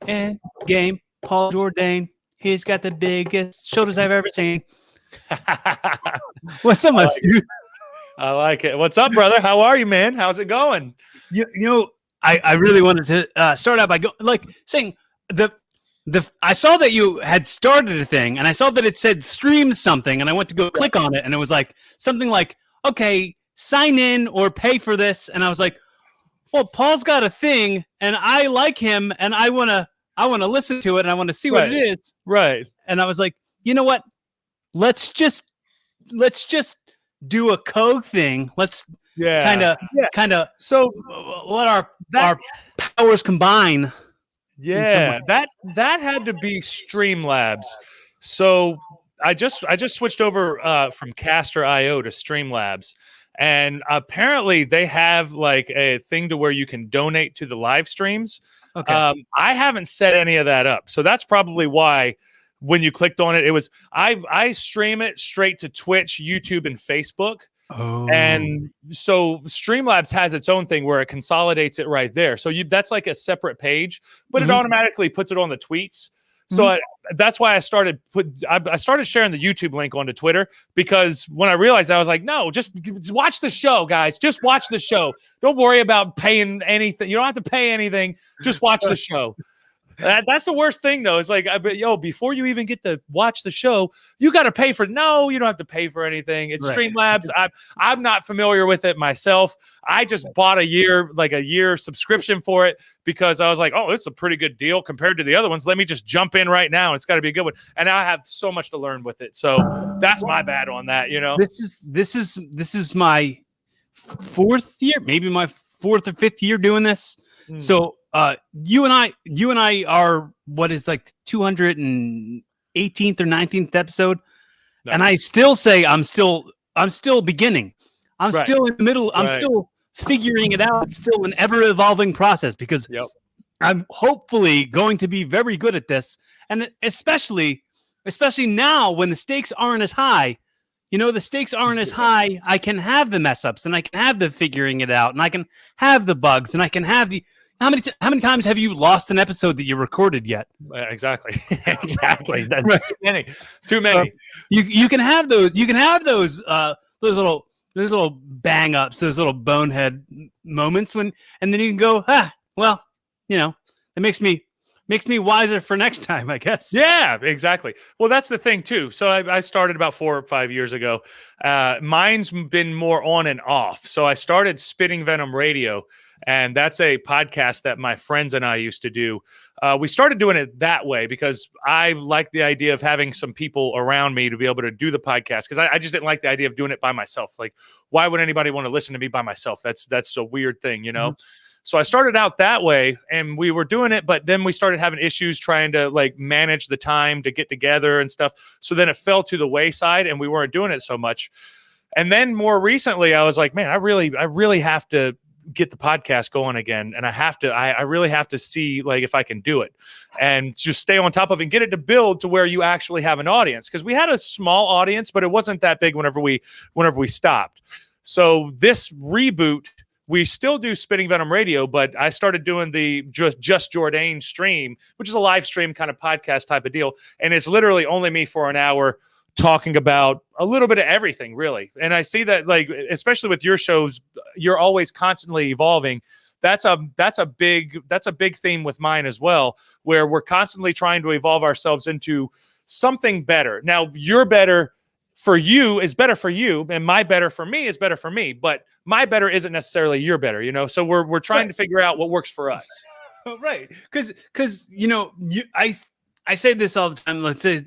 EndGame, Paul Jordane. He's got the biggest shoulders I've ever seen. What's up, dude? I like it. What's up, brother? How are you, man? How's it going? You know, I really wanted to start out by saying I saw that you had started a thing, and I saw that it said stream something, and I went to go click on it, and it was like something like, okay, sign in or pay for this, and I was like, well, Paul's got a thing, and I like him, and I wanna listen to it, and I want to see what it is. Right. And I was like, you know what? Let's just do a code thing. Let's kind of so let our powers combine. Yeah, that had to be Streamlabs. So I just switched over from Caster.io to Streamlabs, and apparently they have like a thing to where you can donate to the live streams. Okay. I haven't set any of that up, so that's probably why when you clicked on it, it was I stream it straight to Twitch, YouTube, and Facebook. Oh. And so Streamlabs has its own thing where it consolidates it right there. So that's like a separate page, but it automatically puts it on the tweets. So that's why I started sharing the YouTube link onto Twitter, because when I realized I was like, no, just watch the show, guys. Just watch the show. Don't worry about paying anything. You don't have to pay anything. Just watch the show. That's the worst thing, though. It's like, before you even get to watch the show, you got to pay for. No, you don't have to pay for anything. It's Streamlabs. I'm not familiar with it myself. I just bought a year subscription for it because I was like, oh, this is a pretty good deal compared to the other ones. Let me just jump in right now. It's got to be a good one. And now I have so much to learn with it. So that's my bad on that. You know, this is my fourth year, maybe my fourth or fifth year doing this. So. You and I are what is like 218th or 19th episode, and I still say I'm still beginning. I'm still in the middle. I'm still figuring it out. It's still an ever evolving process because I'm hopefully going to be very good at this, and especially now when the stakes aren't as high. You know, the stakes aren't as high. I can have the mess ups, and I can have the figuring it out, and I can have the bugs, and I can have the. How many times have you lost an episode that you recorded yet? Exactly. Exactly. That's too many. You can have those. You can have those little bang ups, those little bonehead moments and then you can go, well, you know, it makes me wiser for next time, I guess. Yeah, exactly. Well, that's the thing too. So I started about 4 or 5 years ago. Mine's been more on and off. So I started Spitting Venom Radio. And that's a podcast that my friends and I used to do. We started doing it that way because I like the idea of having some people around me to be able to do the podcast, because I just didn't like the idea of doing it by myself. Like, why would anybody want to listen to me by myself? That's a weird thing, you know? So I started out that way, and we were doing it, but then we started having issues trying to like manage the time to get together and stuff. So then it fell to the wayside, and we weren't doing it so much. And then more recently, I was like, man, I really have to get the podcast going again, and I really have to see like if I can do it and just stay on top of it and get it to build to where you actually have an audience, because we had a small audience, but it wasn't that big whenever we stopped. So this reboot, we still do Spitting Venom Radio, but I started doing the just Jordane stream, which is a live stream kind of podcast type of deal, and it's literally only me for an hour talking about a little bit of everything, really. And I see that, like, especially with your shows, you're always constantly evolving. That's a big theme with mine as well, where we're constantly trying to evolve ourselves into something better. Now, your better for you is better for you, and my better for me is better for me, but my better isn't necessarily your better, you know? So we're trying to figure out what works for us. Right. Because you know, I say this all the time. Let's say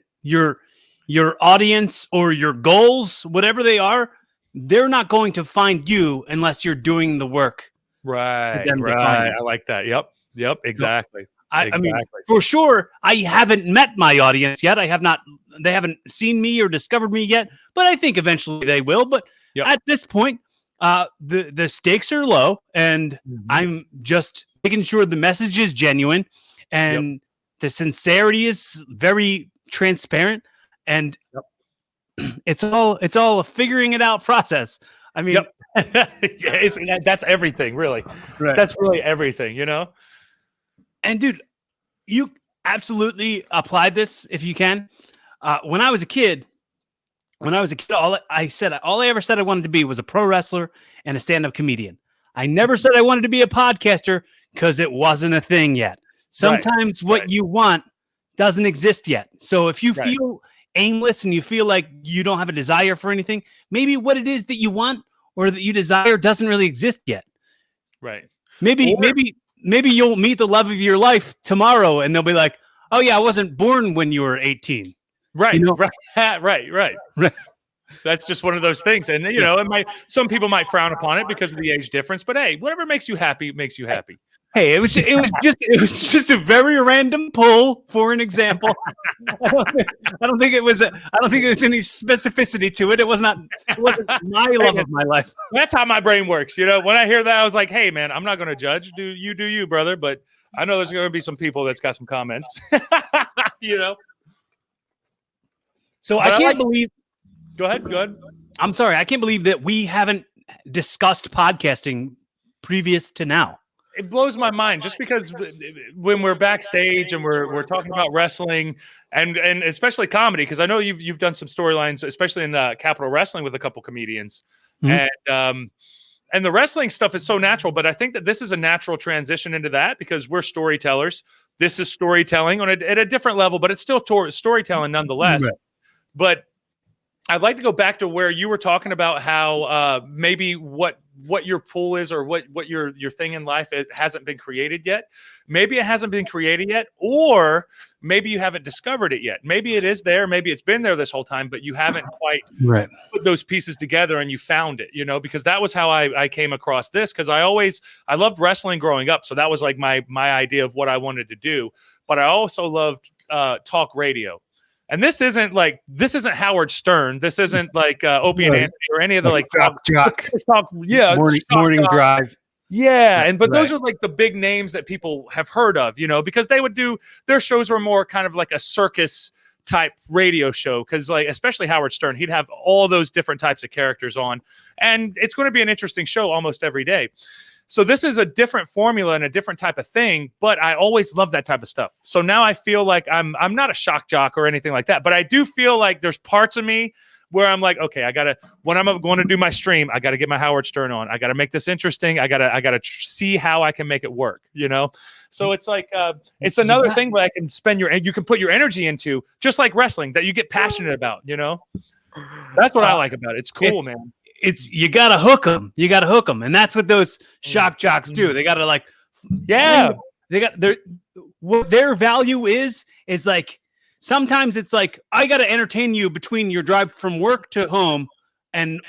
your audience or your goals, whatever they are, they're not going to find you unless you're doing the work. Right. I like that. Yep. Exactly. I mean, for sure, I haven't met my audience yet. They haven't seen me or discovered me yet, but I think eventually they will. But at this point, the stakes are low, and I'm just making sure the message is genuine and the sincerity is very transparent. And it's all a figuring it out process. I mean, that's everything, really. Right. That's really everything, you know? And dude, you absolutely apply this if you can. When I was a kid, all I ever said I wanted to be was a pro wrestler and a stand-up comedian. I never said I wanted to be a podcaster because it wasn't a thing yet. Sometimes what you want doesn't exist yet. So if you feel aimless and you feel like you don't have a desire for anything, maybe what it is that you want or that you desire doesn't really exist yet. Right. Maybe you'll meet the love of your life tomorrow and they'll be like, oh yeah, I wasn't born when you were 18. Right, right. That's just one of those things. And, you know, some people might frown upon it because of the age difference, but hey, whatever makes you happy makes you happy. Hey, it was just a very random pull for an example. I don't think it was any specificity to it. It wasn't my love of my life. That's how my brain works. You know, when I hear that, I was like, hey man, I'm not going to judge. Do you, brother? But I know there's going to be some people that's got some comments, you know? So I can't believe. Go ahead. I'm sorry. I can't believe that we haven't discussed podcasting previous to now. It blows my mind just because when we're backstage and we're talking about wrestling and especially comedy, because I know you've done some storylines, especially in Capital Wrestling with a couple comedians, and the wrestling stuff is so natural. But I think that this is a natural transition into that because we're storytellers. This is storytelling at a different level, but it's still storytelling nonetheless. Right. But I'd like to go back to where you were talking about how maybe what your pull is or what your thing in life is, hasn't been created yet. Maybe it hasn't been created yet, or maybe you haven't discovered it yet. Maybe it is there. Maybe it's been there this whole time, but you haven't quite put those pieces together and you found it, you know, because that was how I came across this. Because I loved wrestling growing up. So that was like my idea of what I wanted to do. But I also loved talk radio. And this isn't Howard Stern. This isn't like Opie and Anthony or any of the like jock. Morning drive. Yeah, but those are like the big names that people have heard of, you know, because they would do their shows were more kind of like a circus type radio show because like especially Howard Stern, he'd have all those different types of characters on, and it's going to be an interesting show almost every day. So this is a different formula and a different type of thing, but I always love that type of stuff. So now I feel like I'm not a shock jock or anything like that, but I do feel like there's parts of me where I'm like, okay, when I'm going to do my stream, I got to get my Howard Stern on. I got to make this interesting. I got to see how I can make it work, you know? So it's like, it's another thing where you can put your energy into, just like wrestling that you get passionate about, you know? That's what I like about it. It's cool, man. You gotta hook them. And that's what those shock jocks do. They gotta what their value is like, sometimes it's like, I gotta entertain you between your drive from work to home and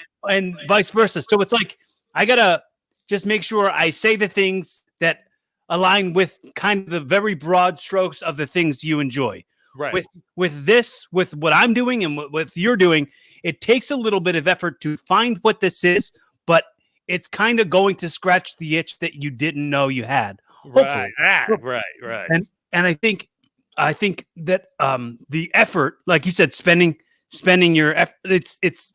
vice versa. So it's like, I gotta just make sure I say the things that align with kind of the very broad strokes of the things you enjoy. Right. With what I'm doing and what you're doing, it takes a little bit of effort to find what this is, but it's kind of going to scratch the itch that you didn't know you had. Hopefully. Right. And I think that the effort, like you said, spending your effort, it's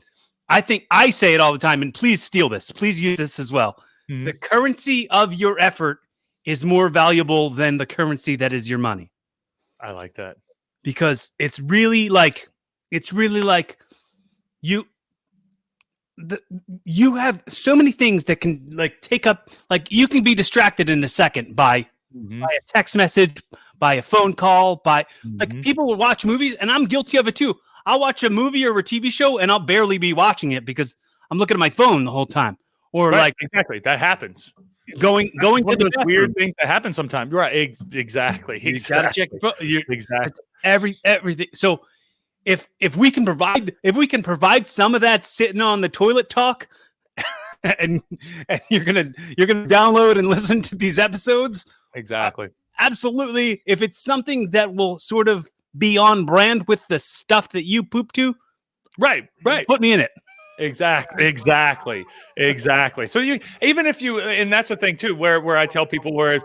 I think I say it all the time, and please steal this. Please use this as well. Mm-hmm. The currency of your effort is more valuable than the currency that is your money. I like that. Because it's really like you have so many things that can like take up, like you can be distracted in a second by a text message, by a phone call, like people will watch movies, and I'm guilty of it too. I'll watch a movie or a TV show and I'll barely be watching it because I'm looking at my phone the whole time. Or exactly, that happens. Going to the weird things that happen sometimes. Right. Exactly. You gotta check everything. So if we can provide some of that sitting on the toilet talk and you're gonna download and listen to these episodes. Exactly. Absolutely. If it's something that will sort of be on brand with the stuff that you poop to. Right. Put me in it. Exactly. So and that's the thing too, where I tell people where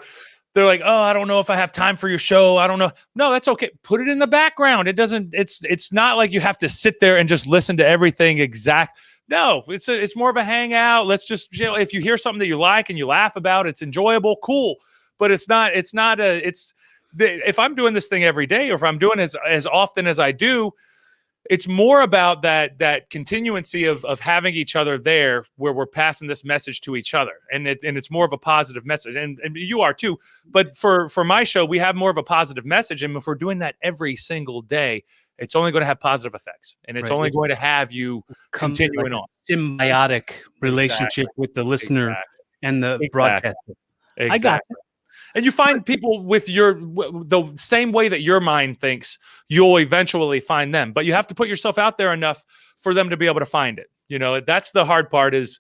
they're like, oh, I don't know if I have time for your show. I don't know. No, that's okay. Put it in the background. It's not like you have to sit there and just listen to everything exact. No, it's more of a hangout. Let's just, if you hear something that you like and you laugh about, it's enjoyable, cool. But it's if I'm doing this thing every day, or if I'm doing as often as I do, it's more about that continuancy of having each other there, where we're passing this message to each other, and it's more of a positive message, and you are too. But for my show, we have more of a positive message, and if we're doing that every single day, it's only going to have positive effects, and it's only going to have you continuing on symbiotic relationship with the listener and the broadcaster. Exactly. I got it. And you find people with the same way that your mind thinks, you'll eventually find them. But you have to put yourself out there enough for them to be able to find it. You know, that's the hard part, is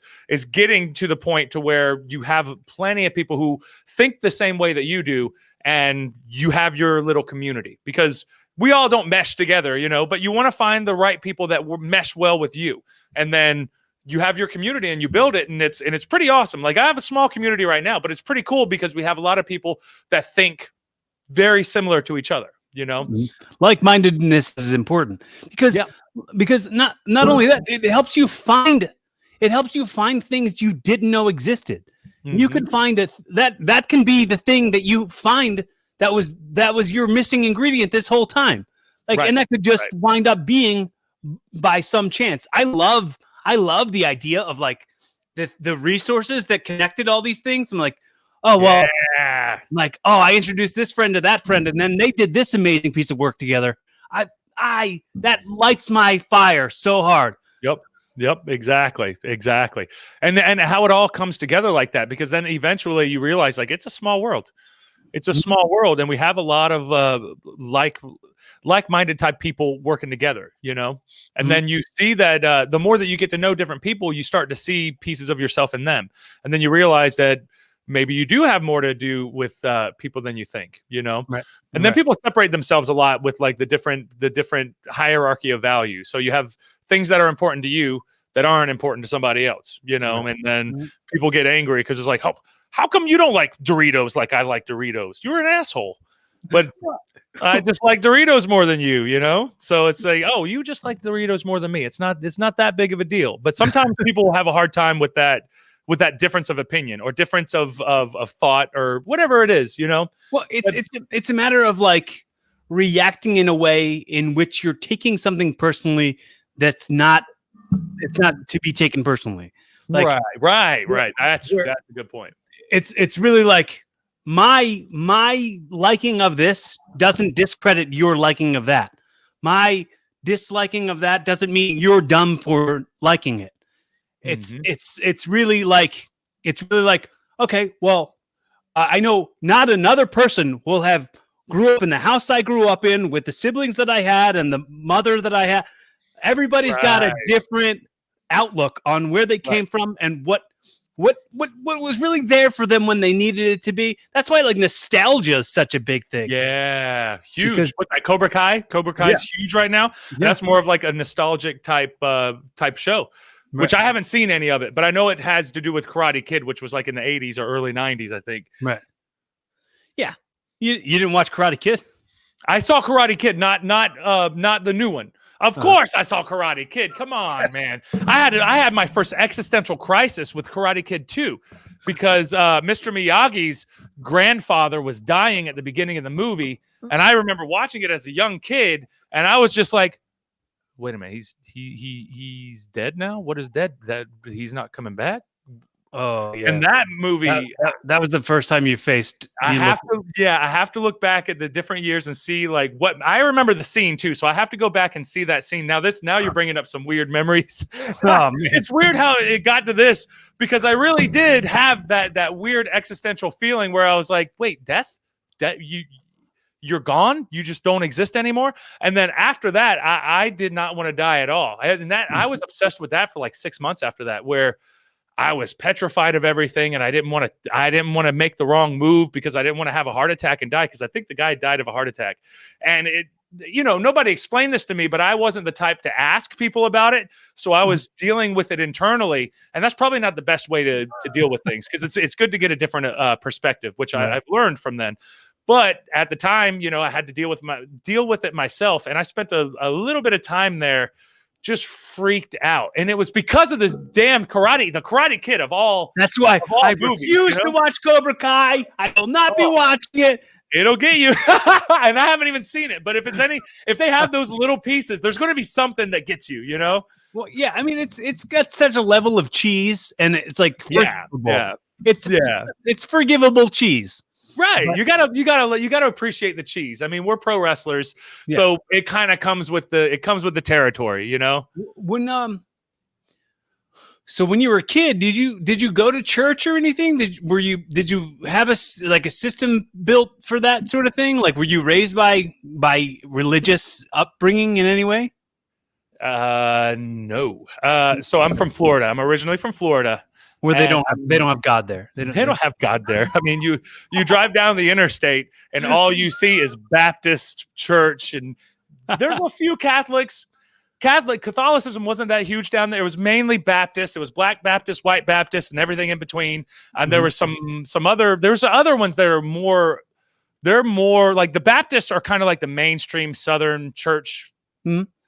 getting to the point to where you have plenty of people who think the same way that you do, and you have your little community, because we all don't mesh together, you know, but you want to find the right people that will mesh well with you. And then you have your community and you build it, and it's pretty awesome. Like, I have a small community right now, but it's pretty cool because we have a lot of people that think very similar to each other, you know. Like-mindedness is important because not only that, it helps you find things you didn't know existed. Mm-hmm. You can find that can be the thing that you find that was your missing ingredient this whole time. Like, and that could just wind up being by some chance. I love the idea of like the resources that connected all these things. I'm like, oh, well, like, oh, I introduced this friend to that friend, and then they did this amazing piece of work together. That lights my fire so hard. Yep, exactly. And how it all comes together like that, because then eventually you realize, like, it's a small world. It's a small world, and we have a lot of like-minded type people working together, you know? And then you see that the more that you get to know different people, you start to see pieces of yourself in them. And then you realize that maybe you do have more to do with people than you think, you know? Right. And then people separate themselves a lot with like the different hierarchy of value. So you have things that are important to you that aren't important to somebody else, you know? And then people get angry because it's like, how come you don't like Doritos like I like Doritos? You're an asshole. But I just like Doritos more than you, you know? So it's like, oh, you just like Doritos more than me. It's not that big of a deal. But sometimes people have a hard time with that difference of opinion or difference of thought or whatever it is, you know? Well, it's a matter of like reacting in a way in which you're taking something personally it's not to be taken personally. Like, right. That's a good point. It's really like my liking of this doesn't discredit your liking of that. My disliking of that doesn't mean you're dumb for liking it. It's really like okay, well, I know not another person will have grew up in the house I grew up in with the siblings that I had and the mother that I had. Everybody's got a different outlook on where they came from and what was really there for them when they needed it to be. That's why like nostalgia is such a big thing. Yeah, huge. Because, what's that, Cobra Kai? Cobra Kai is huge right now. Yeah. That's more of like a nostalgic type show, which I haven't seen any of it, but I know it has to do with Karate Kid, which was like in the 80s or early 90s, I think. Right. Yeah. You didn't watch Karate Kid? I saw Karate Kid, not the new one. Of course, I saw Karate Kid. Come on, man. I had my first existential crisis with Karate Kid 2 because Mr. Miyagi's grandfather was dying at the beginning of the movie, and I remember watching it as a young kid, and I was just like, "Wait a minute, he's dead now? What is dead? That he's not coming back?" Oh, yeah. And that movie, that was the first time you faced. I have to look back at the different years and see like what I remember the scene too. So I have to go back and see that scene. Now you're bringing up some weird memories. Oh, it's weird how it got to this because I really did have that weird existential feeling where I was like, wait, death? You're gone? You just don't exist anymore? And then after that, I did not want to die at all. I was obsessed with that for like 6 months after that, where I was petrified of everything, and I didn't want to make the wrong move because I didn't want to have a heart attack and die, because I think the guy died of a heart attack. And nobody explained this to me, but I wasn't the type to ask people about it. So I was dealing with it internally, and that's probably not the best way to deal with things, because it's good to get a different perspective, which I've learned from then. But at the time, I had to deal with it myself, and I spent a little bit of time there just freaked out, and it was because of this damn the Karate Kid of all. That's why I refuse to watch Cobra Kai. I will not be watching it. It'll get you. And I haven't even seen it. But if they have those little pieces, there's going to be something that gets you, you know? Well, yeah. I mean, it's got such a level of cheese, and it's like forgivable. It's forgivable cheese. Right. You gotta appreciate the cheese. I mean, we're pro wrestlers, so it kind of comes with the territory, you know? So when you were a kid, did you go to church or anything? Did you have a system built for that sort of thing? Like, were you raised by religious upbringing in any way? No. So I'm from Florida. I'm originally from Florida. Where they don't have God there. They don't have God there. I mean, you drive down the interstate and all you see is Baptist church, and there's a few Catholics. Catholicism wasn't that huge down there. It was mainly Baptist. It was Black Baptist, White Baptist, and everything in between. And there was there's other ones that are more. They're more like the Baptists are kind of like the mainstream Southern church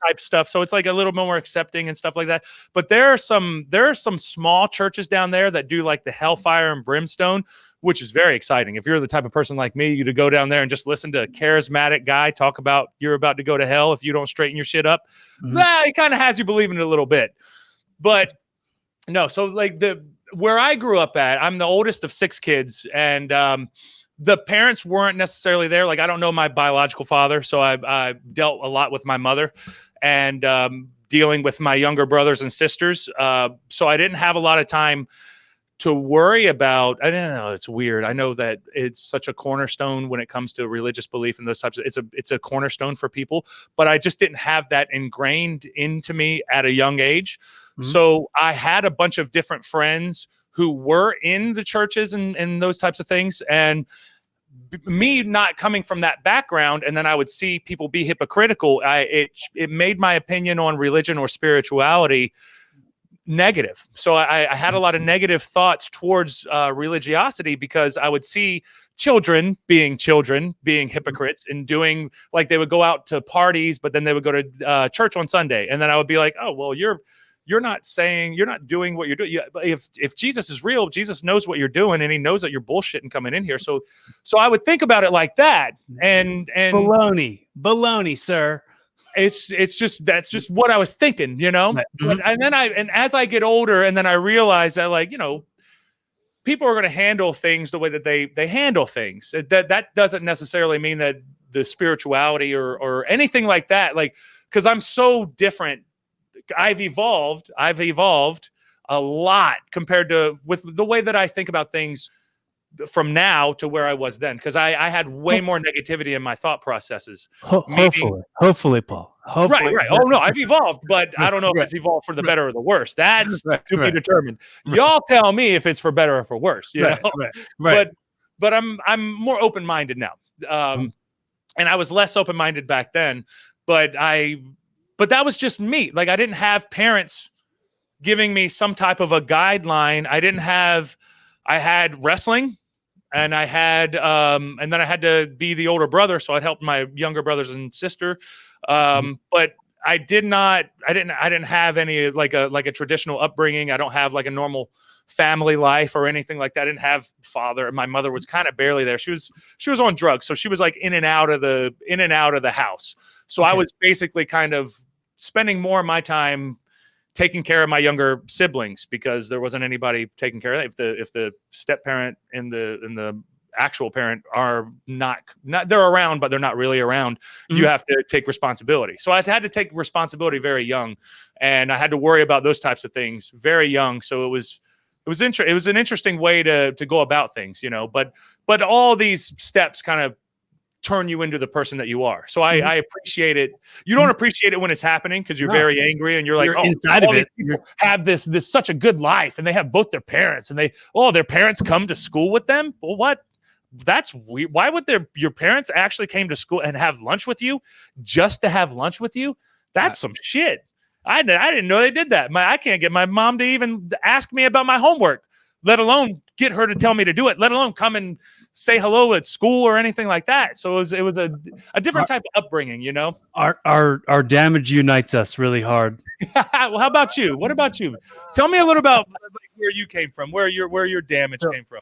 type stuff. So it's like a little more accepting and stuff like that. But there are some small churches down there that do like the hellfire and brimstone, which is very exciting. If you're the type of person like me, to go down there and just listen to a charismatic guy talk about you're about to go to hell if you don't straighten your shit up, it kind of has you believing it a little bit. But no, so like where I grew up at, I'm the oldest of 6 kids, and the parents weren't necessarily there. Like, I don't know my biological father, so I dealt a lot with my mother and dealing with my younger brothers and sisters. So I didn't have a lot of time to worry about. I don't know. It's weird. I know that it's such a cornerstone when it comes to religious belief and those types of. It's a cornerstone for people, but I just didn't have that ingrained into me at a young age. So I had a bunch of different friends who were in the churches and those types of things, and me not coming from that background, and then I would see people be hypocritical. It made my opinion on religion or spirituality negative. So I had a lot of negative thoughts towards religiosity, because I would see children being hypocrites and doing, like, they would go out to parties, but then they would go to church on Sunday. And then I would be like, oh, well, you're not doing what you're doing. If Jesus is real, Jesus knows what you're doing, and he knows that you're bullshitting coming in here. So I would think about it like that. And baloney, sir. That's just what I was thinking, you know. And as I get older, and then I realize that, like, you know, people are going to handle things the way that they handle things. That doesn't necessarily mean that the spirituality or anything like that, like, because I'm so different. I've evolved a lot compared to with the way that I think about things from now to where I was then, because I had way more negativity in my thought processes. Hopefully, Paul. Hopefully. Right. Oh no, I've evolved, but I don't know if it's evolved for the better or the worse. That's to be determined. Y'all tell me if it's for better or for worse. You know? Right. But I'm more open-minded now, and I was less open-minded back then. But that was just me. Like, I didn't have parents giving me some type of a guideline. I had wrestling, and I had, and then I had to be the older brother. So I'd help my younger brothers and sister. But I didn't have any, like a traditional upbringing. I don't have like a normal family life or anything like that. I didn't have father. My mother was kind of barely there. She was on drugs. So she was like in and out of the house. So I was basically kind of spending more of my time taking care of my younger siblings, because there wasn't anybody taking care of them. If the step parent and the actual parent are not they're around, but they're not really around, you have to take responsibility. So I had to take responsibility very young, and I had to worry about those types of things very young. So it was an interesting way to go about things, you know, but all these steps kind of turn you into the person that you are. So I appreciate it. You don't appreciate it when it's happening, because you're very angry and you're like, inside of it. People have this such a good life, and they have both their parents, and their parents come to school with them. Well, what? That's weird. Why would your parents actually came to school and have lunch with you just to have lunch with you? That's some shit. I didn't know they did that. I can't get my mom to even ask me about my homework, let alone get her to tell me to do it, let alone come and say hello at school or anything like that. So it was a different type of upbringing, you know. Our damage unites us really hard. Well, how about you? What about you? Tell me a little about, like, where you came from, where your damage came from.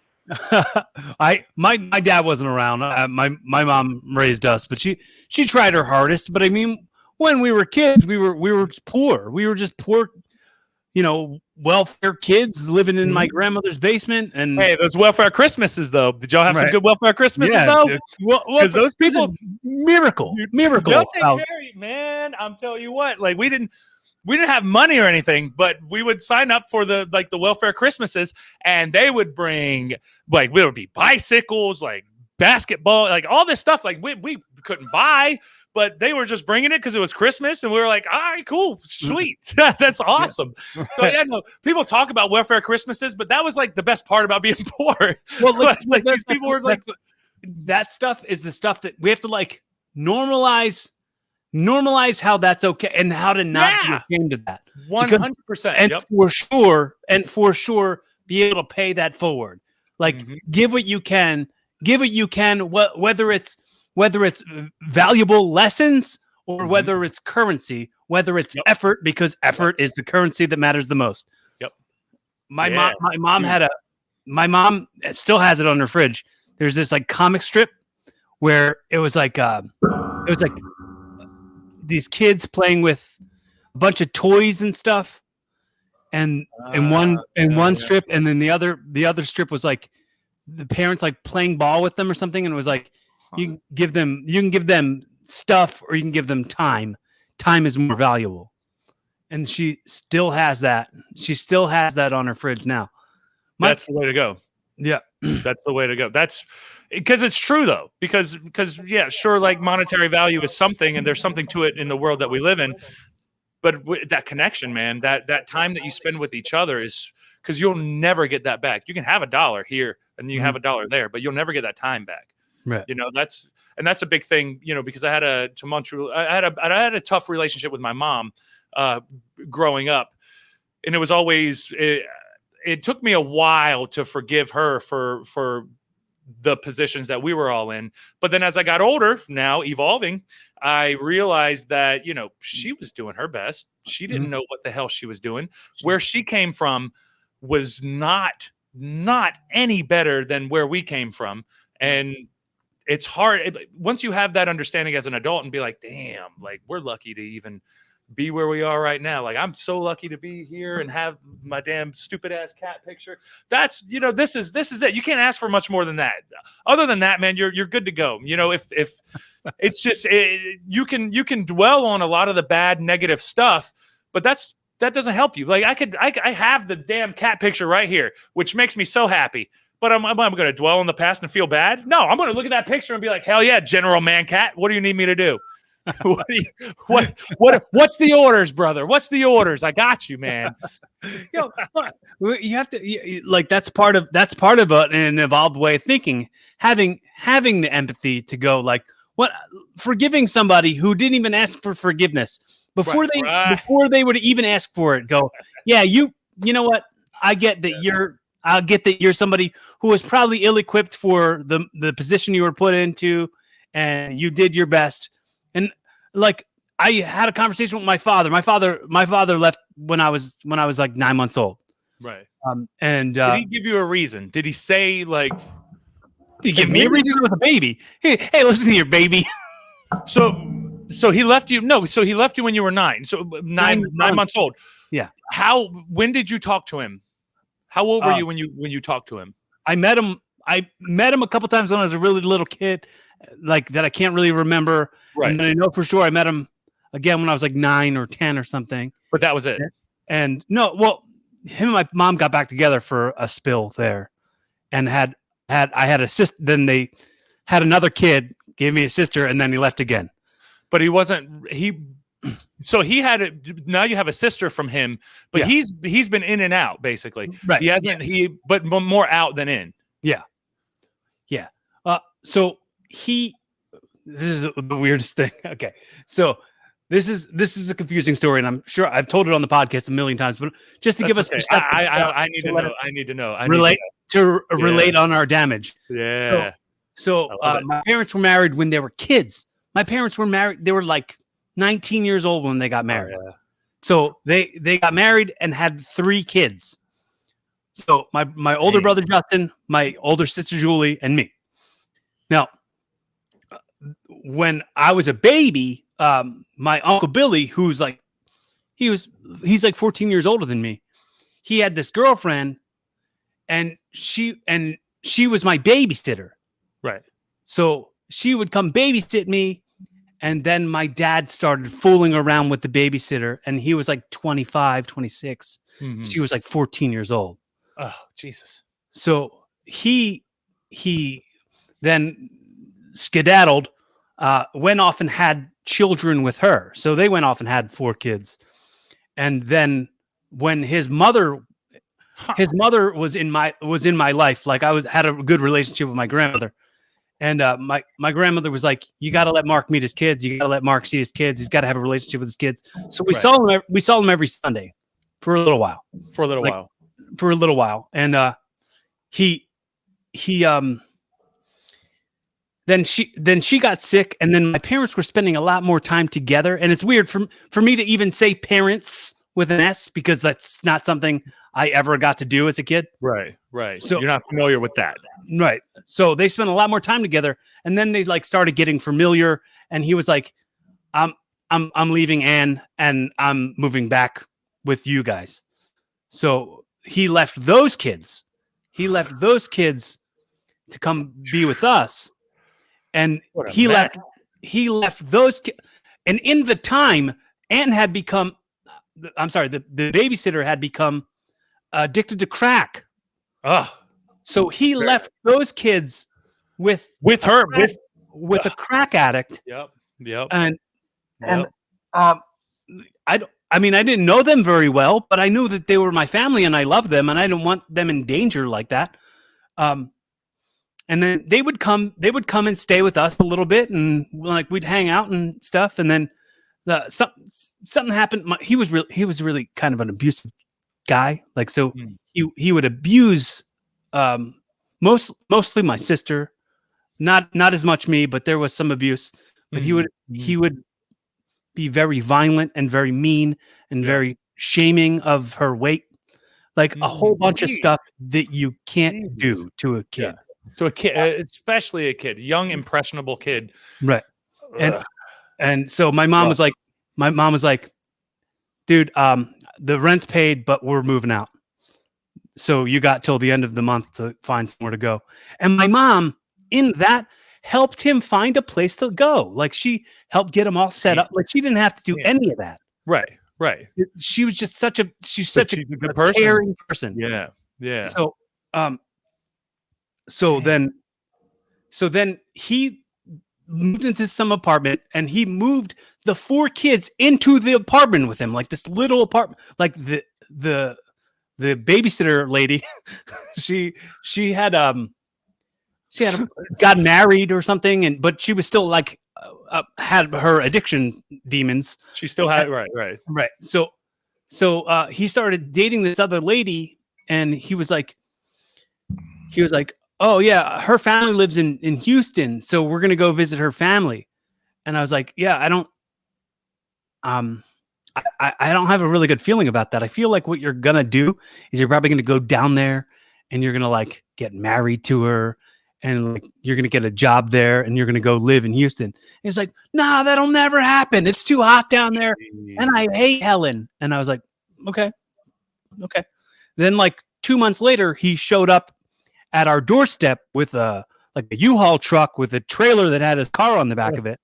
My dad wasn't around. My mom raised us, but she tried her hardest. But I mean, when we were kids, we were poor. We were just poor, welfare kids living in my grandmother's basement. And hey, those welfare Christmases though. Did y'all have some Right. good welfare Christmases yeah, though? dude. Because those people, miracle. they'll take care of you, man. I'm telling you what. Like we didn't have money or anything, but we would sign up for the welfare Christmases, and they would bring there would be bicycles, like basketball, like all this stuff. Like we couldn't buy, but they were just bringing it because it was Christmas, and we were like, all right, cool, sweet, that's awesome. Yeah. So yeah, no, people talk about welfare Christmases, but that was like the best part about being poor. Well, like these people were like, that stuff is the stuff that we have to like normalize how that's okay and how to not be ashamed of that. 100%. And for sure, be able to pay that forward. Like give what you can, whether it's valuable lessons or whether it's currency, whether it's effort, because effort is the currency that matters the most. Yep. My mom still has it on her fridge. There's this like comic strip where it was like these kids playing with a bunch of toys and stuff, and one strip, and then the other strip was like the parents like playing ball with them or something, and it was like you can give them stuff or you can give them time. Time is more valuable, and she still has that. She still has that on her fridge now. That's the way to go. Yeah, that's the way to go. That's because it's true though. Because yeah, sure, like monetary value is something, and there's something to it in the world that we live in. But that connection, man, that time that you spend with each other is because you'll never get that back. You can have $1 here and you have $1 there, but you'll never get that time back. Right. That's a big thing. Because I had a tough relationship with my mom growing up, and it was always. It took me a while to forgive her for the positions that we were all in. But then as I got older, now evolving, I realized that, she was doing her best. She didn't know what the hell she was doing. Where she came from was not any better than where we came from. And it's hard. Once you have that understanding as an adult and be like, damn, like we're lucky to even be where we are right now. Like I'm so lucky to be here and have my damn stupid ass cat picture. That's this is it. You can't ask for much more than that. Other than that, man, you're good to go. If it's just you can dwell on a lot of the bad negative stuff, but that doesn't help you. Like I have the damn cat picture right here, which makes me so happy. But I'm going to dwell on the past and feel bad. No, I'm going to look at that picture and be like, hell yeah, General Man Cat. What do you need me to do? What's the orders, brother? What's the orders? I got you, man. You have to like that's part of an evolved way of thinking. Having the empathy to go like what forgiving somebody who didn't even ask for forgiveness before they would even ask for it. Go, yeah, you know what? I get that you're somebody who was probably ill-equipped for the position you were put into, and you did your best. And like I had a conversation with my father. My father left when I was like 9 months old. Right. And did he give you a reason? Did he say like? Did he give me a reason with a baby? Hey, listen here, baby. So he left you. No, so he left you when you were 9. So nine months old. Yeah. When did you talk to him? How old were you when you talked to him? I met him a couple times when I was a really little kid, like that I can't really remember. Right. And I know for sure I met him again when I was like 9 or 10 or something. But that was it. And no, well, him and my mom got back together for a spill there, and I had a sister. Then they had another kid, gave me a sister, and then he left again. But he wasn't. So he had it. Now you have a sister from him, but he's been in and out basically. Right. He hasn't. But more out than in. Yeah. Yeah. So this is the weirdest thing. Okay. So this is a confusing story, and I'm sure I've told it on the podcast a million times, but just to give us perspective, I need to know. Relate on our damage. Yeah. So my parents were married when they were kids. My parents were married. They were like 19 years old when they got married. Oh, yeah. So they got married and had 3 kids. So my older brother Justin, my older sister Julie, and me. Now, when I was a baby, my uncle Billy, who's like, he's like 14 years older than me. He had this girlfriend, and she was my babysitter. Right. So she would come babysit me, and then my dad started fooling around with the babysitter, and he was like 25, 26. Mm-hmm. She was like 14 years old. Oh, Jesus. So he then skedaddled, went off and had children with her. So they went off and had 4 kids. And then when his mother was in my life, like had a good relationship with my grandmother. And my grandmother was like, you got to let Mark meet his kids. You got to let Mark see his kids. He's got to have a relationship with his kids. So we saw him every Sunday for a little while. And then she got sick, and then my parents were spending a lot more time together. And it's weird for me to even say parents with an S, because that's not something I ever got to do as a kid. Right. So you're not familiar with that. Right. So they spent a lot more time together, and then they like started getting familiar, and he was like, I'm leaving Anne, and I'm moving back with you guys. So he left those kids. He left those kids to come be with us. And he left those kids. And in the time, Anne had become, the babysitter had become addicted to crack. So he left those kids with her, with a crack addict. Yep. And I didn't know them very well, but I knew that they were my family and I loved them, and I didn't want them in danger like that. And then they would come and stay with us a little bit, and like we'd hang out and stuff. And then something happened. He was really kind of an abusive guy. Like, so he would abuse mostly my sister, not as much me, but there was some abuse. But he would be very violent and very mean and very shaming of her weight, like a whole bunch of stuff that you can't do to a kid. Yeah. To a kid, especially a kid, young, impressionable kid. Right. And so my mom was like, dude, the rent's paid, but we're moving out. So you got till the end of the month to find somewhere to go. And my mom, in that, helped him find a place to go. Like, she helped get him all set up. Like, she didn't have to do any of that. Right. She was just such a good person. Caring person. Yeah. So then he moved into some apartment, and he moved the 4 kids into the apartment with him, like this little apartment. Like the babysitter lady, she had got married or something, but she was still like had her addiction demons. She still had right. So he started dating this other lady, and he was like, oh yeah, her family lives in Houston, so we're gonna go visit her family. And I was like, yeah, I don't have a really good feeling about that. I feel like what you're gonna do is you're probably gonna go down there, and you're gonna like get married to her, and like you're gonna get a job there, and you're gonna go live in Houston. And he's like, nah, that'll never happen. It's too hot down there, and I hate Helen. And I was like, okay. Then like 2 months later, he showed up at our doorstep with a U-Haul truck with a trailer that had his car on the back of it.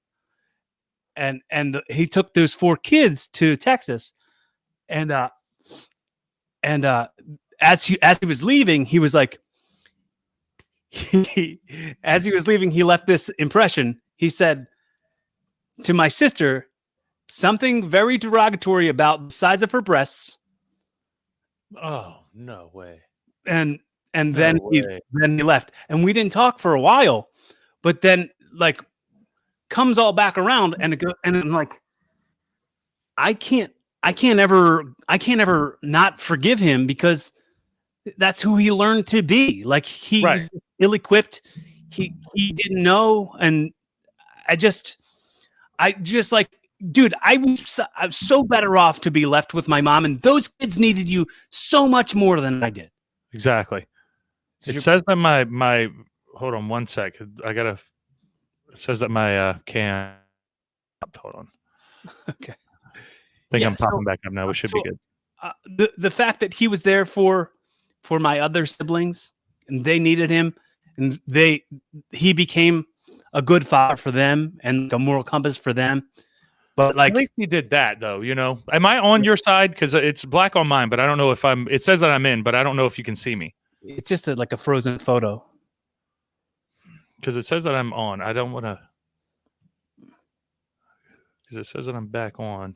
And he took those 4 kids to Texas. And as he was leaving, he was like, as he was leaving, he left this impression. He said to my sister something very derogatory about the size of her breasts. Oh, no way. And then he left, and we didn't talk for a while, but then like comes all back around, and I'm like, I can't ever not forgive him, because that's who he learned to be. Like, he was ill-equipped. He didn't know. And I just like, dude, I was so better off to be left with my mom, and those kids needed you so much more than I did. exactly. It says that my hold on one sec. It says that my cam. Hold on. Okay. I think I'm popping back up now. We should be good. The fact that he was there for my other siblings and they needed him, and he became a good father for them and a moral compass for them. But At least he did that, though. Am I on your side? Because it's black on mine, but I don't know if I'm. It says that I'm in, but I don't know if you can see me. It's just like a frozen photo. Because it says that I'm on. I don't want to. Because it says that I'm back on,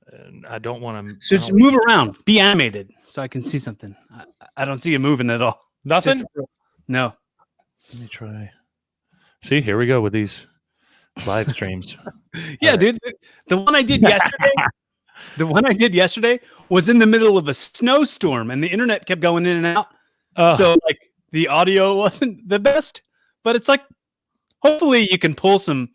and I don't want to. So just move around, be animated, so I can see something. I don't see you moving at all. Nothing. No. Let me try. See, here we go with these live streams. Yeah, right. Dude. The one I did yesterday. The one I did yesterday was in the middle of a snowstorm, and the internet kept going in and out. So like the audio wasn't the best, but it's like hopefully you can pull some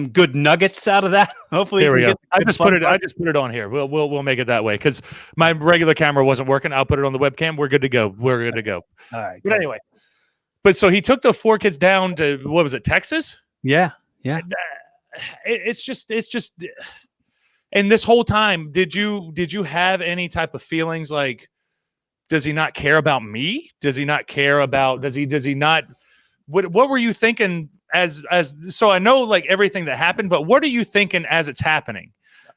good nuggets out of that. Hopefully, here we go. I just put it on here. We'll make it that way because my regular camera wasn't working. I'll put it on the webcam. We're good to go. All right. But anyway, so he took the 4 kids down to what was it, Texas? Yeah. It's just. And this whole time, did you have any type of feelings like, does he not care about me? Does he not care about? Does he not? What were you thinking? So I know like everything that happened, but what are you thinking as it's happening?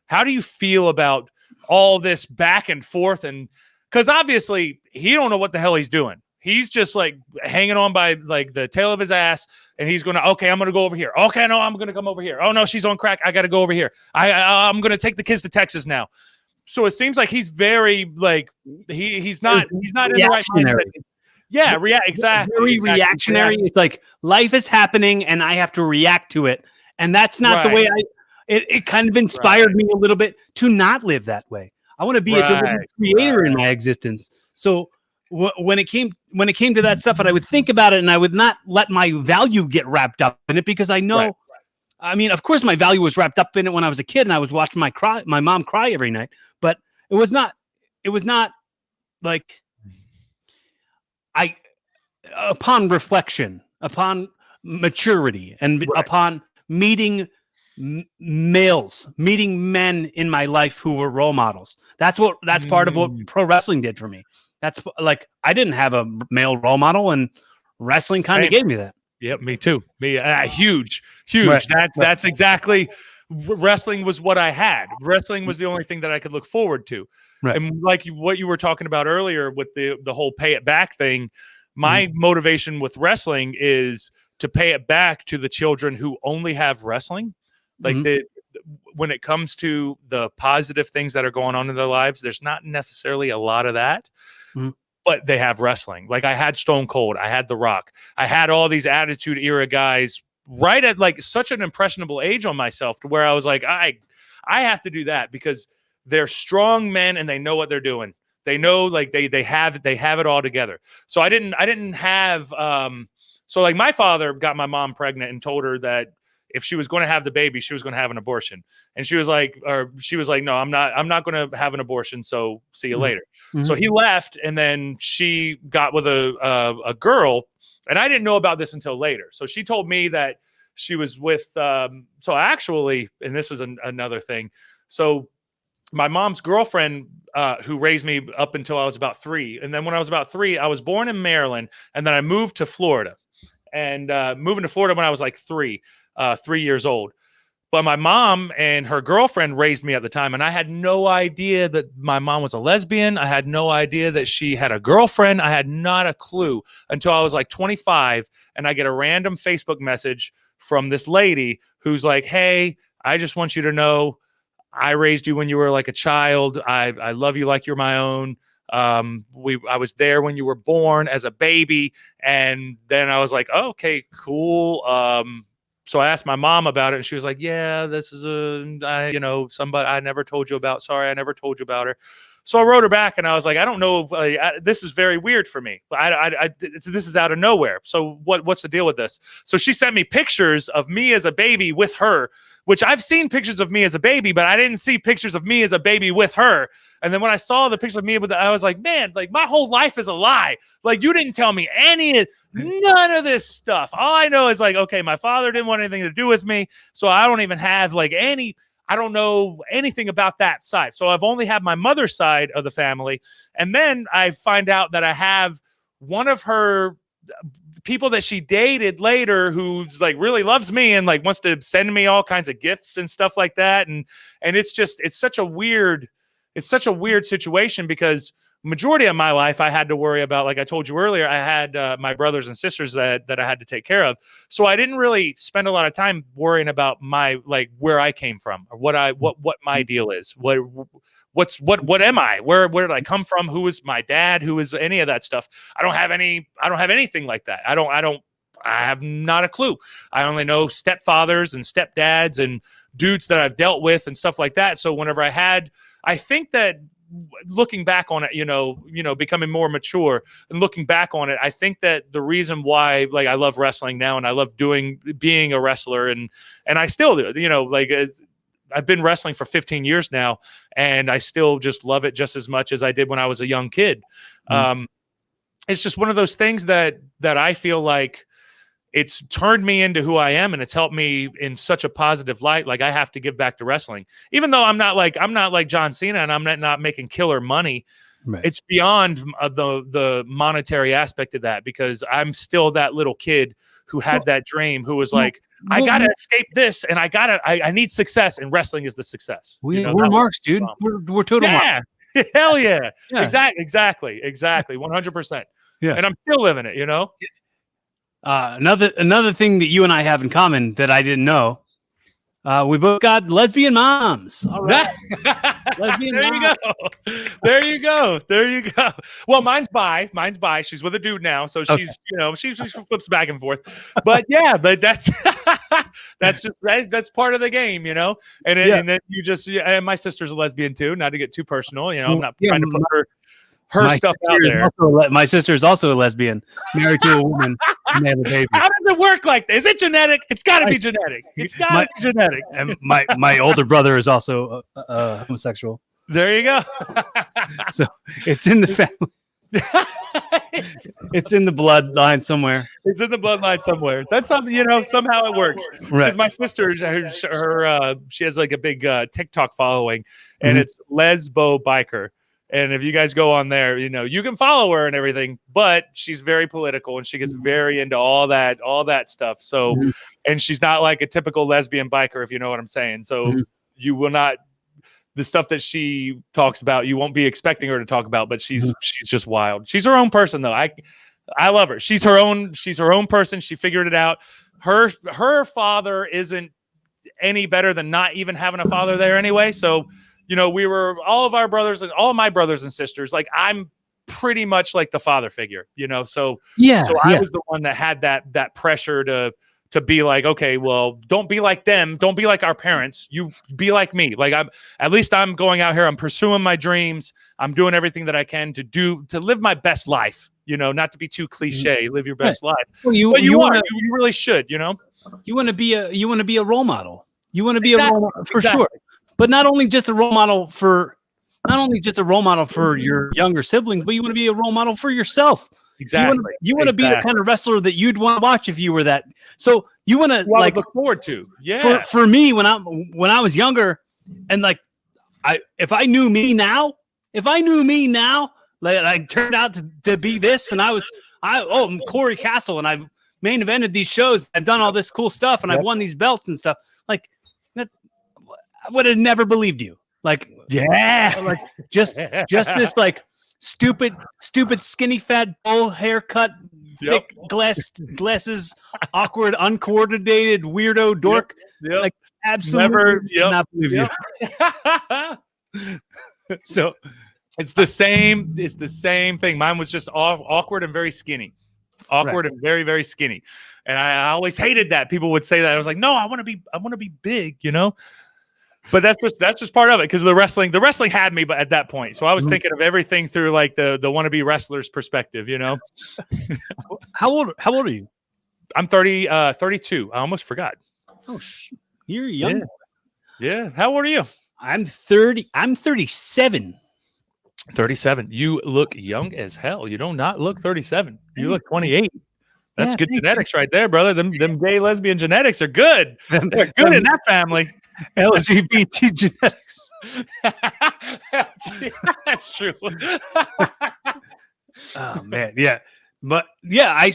How do you feel about all this back and forth? And because obviously he don't know what the hell he's doing. He's just like hanging on by like the tail of his ass, and he's going to, okay, I'm going to go over here. Okay, no, I'm going to come over here. Oh no, she's on crack. I got to go over here. I'm going to take the kids to Texas now. So it seems like he's very like he's not in the right mindset. Yeah, exactly. Very reactionary. It's like life is happening and I have to react to it. And that's not the way it kind of inspired me a little bit to not live that way. I want to be a deliberate creator in my existence. So when it came to that stuff, and I would think about it and I would not let my value get wrapped up in it because I know, I mean, of course my value was wrapped up in it when I was a kid and I was watching my mom cry every night, but it was not like upon reflection, upon maturity, and upon meeting men in my life who were role models. That's part of what pro wrestling did for me. That's like, I didn't have a male role model, and wrestling kind of gave me that. Yep, me too. Huge. That's exactly. Wrestling was what I had. Wrestling was the only thing that I could look forward to. Right. And like what you were talking about earlier with the whole pay it back thing, my motivation with wrestling is to pay it back to the children who only have wrestling. Like when it comes to the positive things that are going on in their lives, there's not necessarily a lot of that. But they have wrestling. Like I had Stone Cold, I had The Rock, I had all these Attitude Era guys right at like such an impressionable age on myself to where I was like, I have to do that because they're strong men and they know what they're doing. They know like they have it all together. So I didn't have so like my father got my mom pregnant and told her that if she was going to have the baby, she was going to have an abortion. And she was like, no, I'm not going to have an abortion. So see you later. So he left, and then she got with a girl, and I didn't know about this until later. So she told me that she was with, so actually, and this is another thing. So my mom's girlfriend, who raised me up until I was about 3. And then when I was about 3, I was born in Maryland, and then I moved to Florida. And moving to Florida when I was like 3 years old. But my mom and her girlfriend raised me at the time, and I had no idea that my mom was a lesbian. I had no idea that she had a girlfriend. I had not a clue until I was like 25, and I get a random Facebook message from this lady who's like, hey, I just want you to know I raised you when you were like a child. I love you like you're my own. I was there when you were born as a baby. And then I was like, oh, okay, cool. So I asked my mom about it, and she was like, yeah, this is somebody I never told you about. Sorry, I never told you about her. So I wrote her back, and I was like, I don't know. This is very weird for me. This is out of nowhere. So what's the deal with this? So she sent me pictures of me as a baby with her which I've seen pictures of me as a baby, but I didn't see pictures of me as a baby with her. And then when I saw the picture of me with I was like, man, like my whole life is a lie. Like you didn't tell me none of this stuff. All I know is like, okay, my father didn't want anything to do with me. So I don't even have I don't know anything about that side. So I've only had my mother's side of the family. And then I find out that I have one of her people that she dated later who's like really loves me and like wants to send me all kinds of gifts and stuff like that. And it's such a weird situation because majority of my life I had to worry about, like I told you earlier, I had my brothers and sisters that I had to take care of. So I didn't really spend a lot of time worrying about my, like where I came from or what my deal is. What am I? Where did I come from? Who is my dad? Who is any of that stuff? I don't have anything like that. I have not a clue. I only know stepfathers and stepdads and dudes that I've dealt with and stuff like that. So whenever I think that looking back on it, becoming more mature and looking back on it, I think that the reason why, like, I love wrestling now and I love being a wrestler and I still do, I've been wrestling for 15 years now and I still just love it just as much as I did when I was a young kid. It's just one of those things that I feel like it's turned me into who I am and it's helped me in such a positive light. Like I have to give back to wrestling, even though I'm not like John Cena and I'm not making killer money. Right. It's beyond the monetary aspect of that because I'm still that little kid who had that dream, who was like, I gotta escape this and I need success and wrestling is the success. We're marks, dude. We're total marks. Hell yeah. Exactly. 100%. Yeah. And I'm still living it, Another thing that you and I have in common that I didn't know, we both got lesbian moms. All right. Lesbian moms. There you go. Well, mine's bi. She's with a dude now, so she's she flips back and forth. But yeah, that's that's part of the game, And then you just and my sister's a lesbian too. Not to get too personal, I'm not trying to put her stuff out there. My sister is also a lesbian, married to a woman, and they have a baby. How does it work like this? Is it genetic? It's got to be genetic. It's got to be genetic. And my older brother is also homosexual. There you go. So it's in the family. It's in the bloodline somewhere. It's in the bloodline somewhere. That's something, somehow it works. Right. Because my sister, she has like a big TikTok following, and it's Lesbo Biker. And if you guys go on there, you can follow her and everything, but she's very political and she gets very into all that stuff. So, and she's not like a typical lesbian biker, if you know what I'm saying. So you will not, the stuff that she talks about, you won't be expecting her to talk about, but she's just wild. She's her own person though. I love her. She's her own person. She figured it out. Her father isn't any better than not even having a father there anyway. So, we were all of our brothers and all of my brothers and sisters. Like I'm pretty much like the father figure, So I was the one that had that pressure to be like, okay, well, don't be like them. Don't be like our parents. You be like me. Like I'm going out here. I'm pursuing my dreams. I'm doing everything that I can to live my best life, not to be too cliche, live your best life. Well, you really should, You want to be a role model. You want to be a role model for sure. But not only just a role model for your younger siblings, but you want to be a role model for yourself. Exactly. You want to be the kind of wrestler that you'd want to watch if you were that. So you want to look forward to. Yeah. For me, when I was younger, and if I knew me now, like I turned out to be this, and I'm Cory Kastle, and I've main evented these shows, I've done all this cool stuff, and I've won these belts and stuff. Like that, I would have never believed you. Like just this like stupid skinny fat bowl haircut, thick glasses, awkward uncoordinated weirdo dork. Yep. Like absolutely not believe you. So it's the same thing. Mine was just awkward and very skinny. Awkward and very, very skinny. And I always hated that. People would say that. I was like, no, I want to be big, But that's just part of it because the wrestling had me at that point. So I was thinking of everything through like the wannabe wrestler's perspective, How old are you? I'm 32. I almost forgot. Oh, You're young. Yeah. How old are you? I'm 30. I'm 37. 37. You look young as hell. You do not look 37. You look 28. That's good genetics right there, brother. Them gay lesbian genetics are good. They're good in that family. LGBT genetics. That's true. Oh man, yeah. But yeah,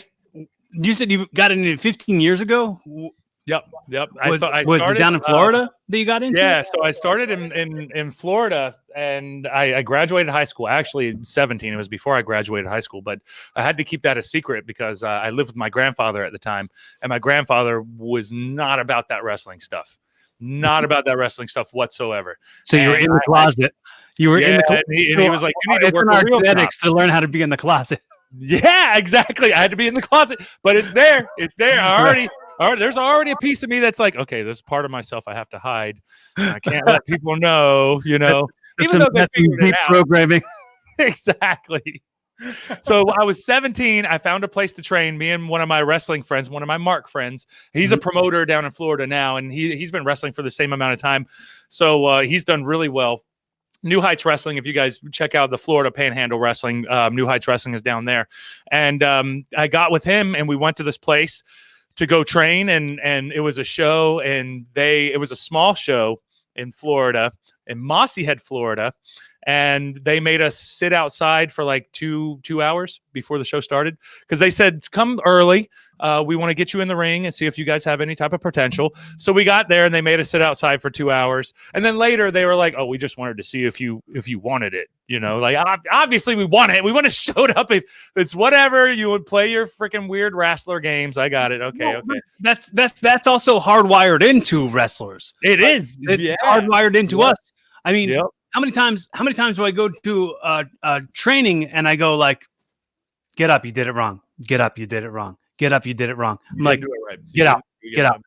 you said you got into it 15 years ago? Yep. Was it down in Florida that you got into? Yeah, so I started in Florida, and I graduated high school. Actually, 17. It was before I graduated high school, but I had to keep that a secret because I lived with my grandfather at the time, and my grandfather was not about that wrestling stuff. Not about that wrestling stuff whatsoever. So you were in the closet. You were in the closet. And he was like, "You need to work our real genetics to learn how to be in the closet." Yeah, exactly. I had to be in the closet, but it's there. It's there. There's already a piece of me that's like, okay, there's part of myself I have to hide. I can't let people know, even though they figured it out. Programming. Exactly. So I was 17. I found a place to train. Me and one of my wrestling friends, one of my Mark friends. He's a promoter down in Florida now, and he's been wrestling for the same amount of time. So he's done really well. New Heights Wrestling, if you guys check out the Florida Panhandle Wrestling, New Heights Wrestling is down there. And I got with him, and we went to this place to go train, and it was a show, and it was a small show in Florida, in Mossy Head, Florida, and they made us sit outside for like two hours before the show started because they said, come early. We want to get you in the ring and see if you guys have any type of potential. So we got there and they made us sit outside for 2 hours. And then later they were like, oh, we just wanted to see if you wanted it. Like obviously we want it. We want to show up. If it's whatever, you would play your freaking weird wrestler games. I got it. Okay. Okay. That's also hardwired into wrestlers. It is. It's hardwired into us. I mean, how many times do I go to a training and I go like, get up, you did it wrong. Get up, you did it wrong. Get up, you did it wrong. I'm like, get out. And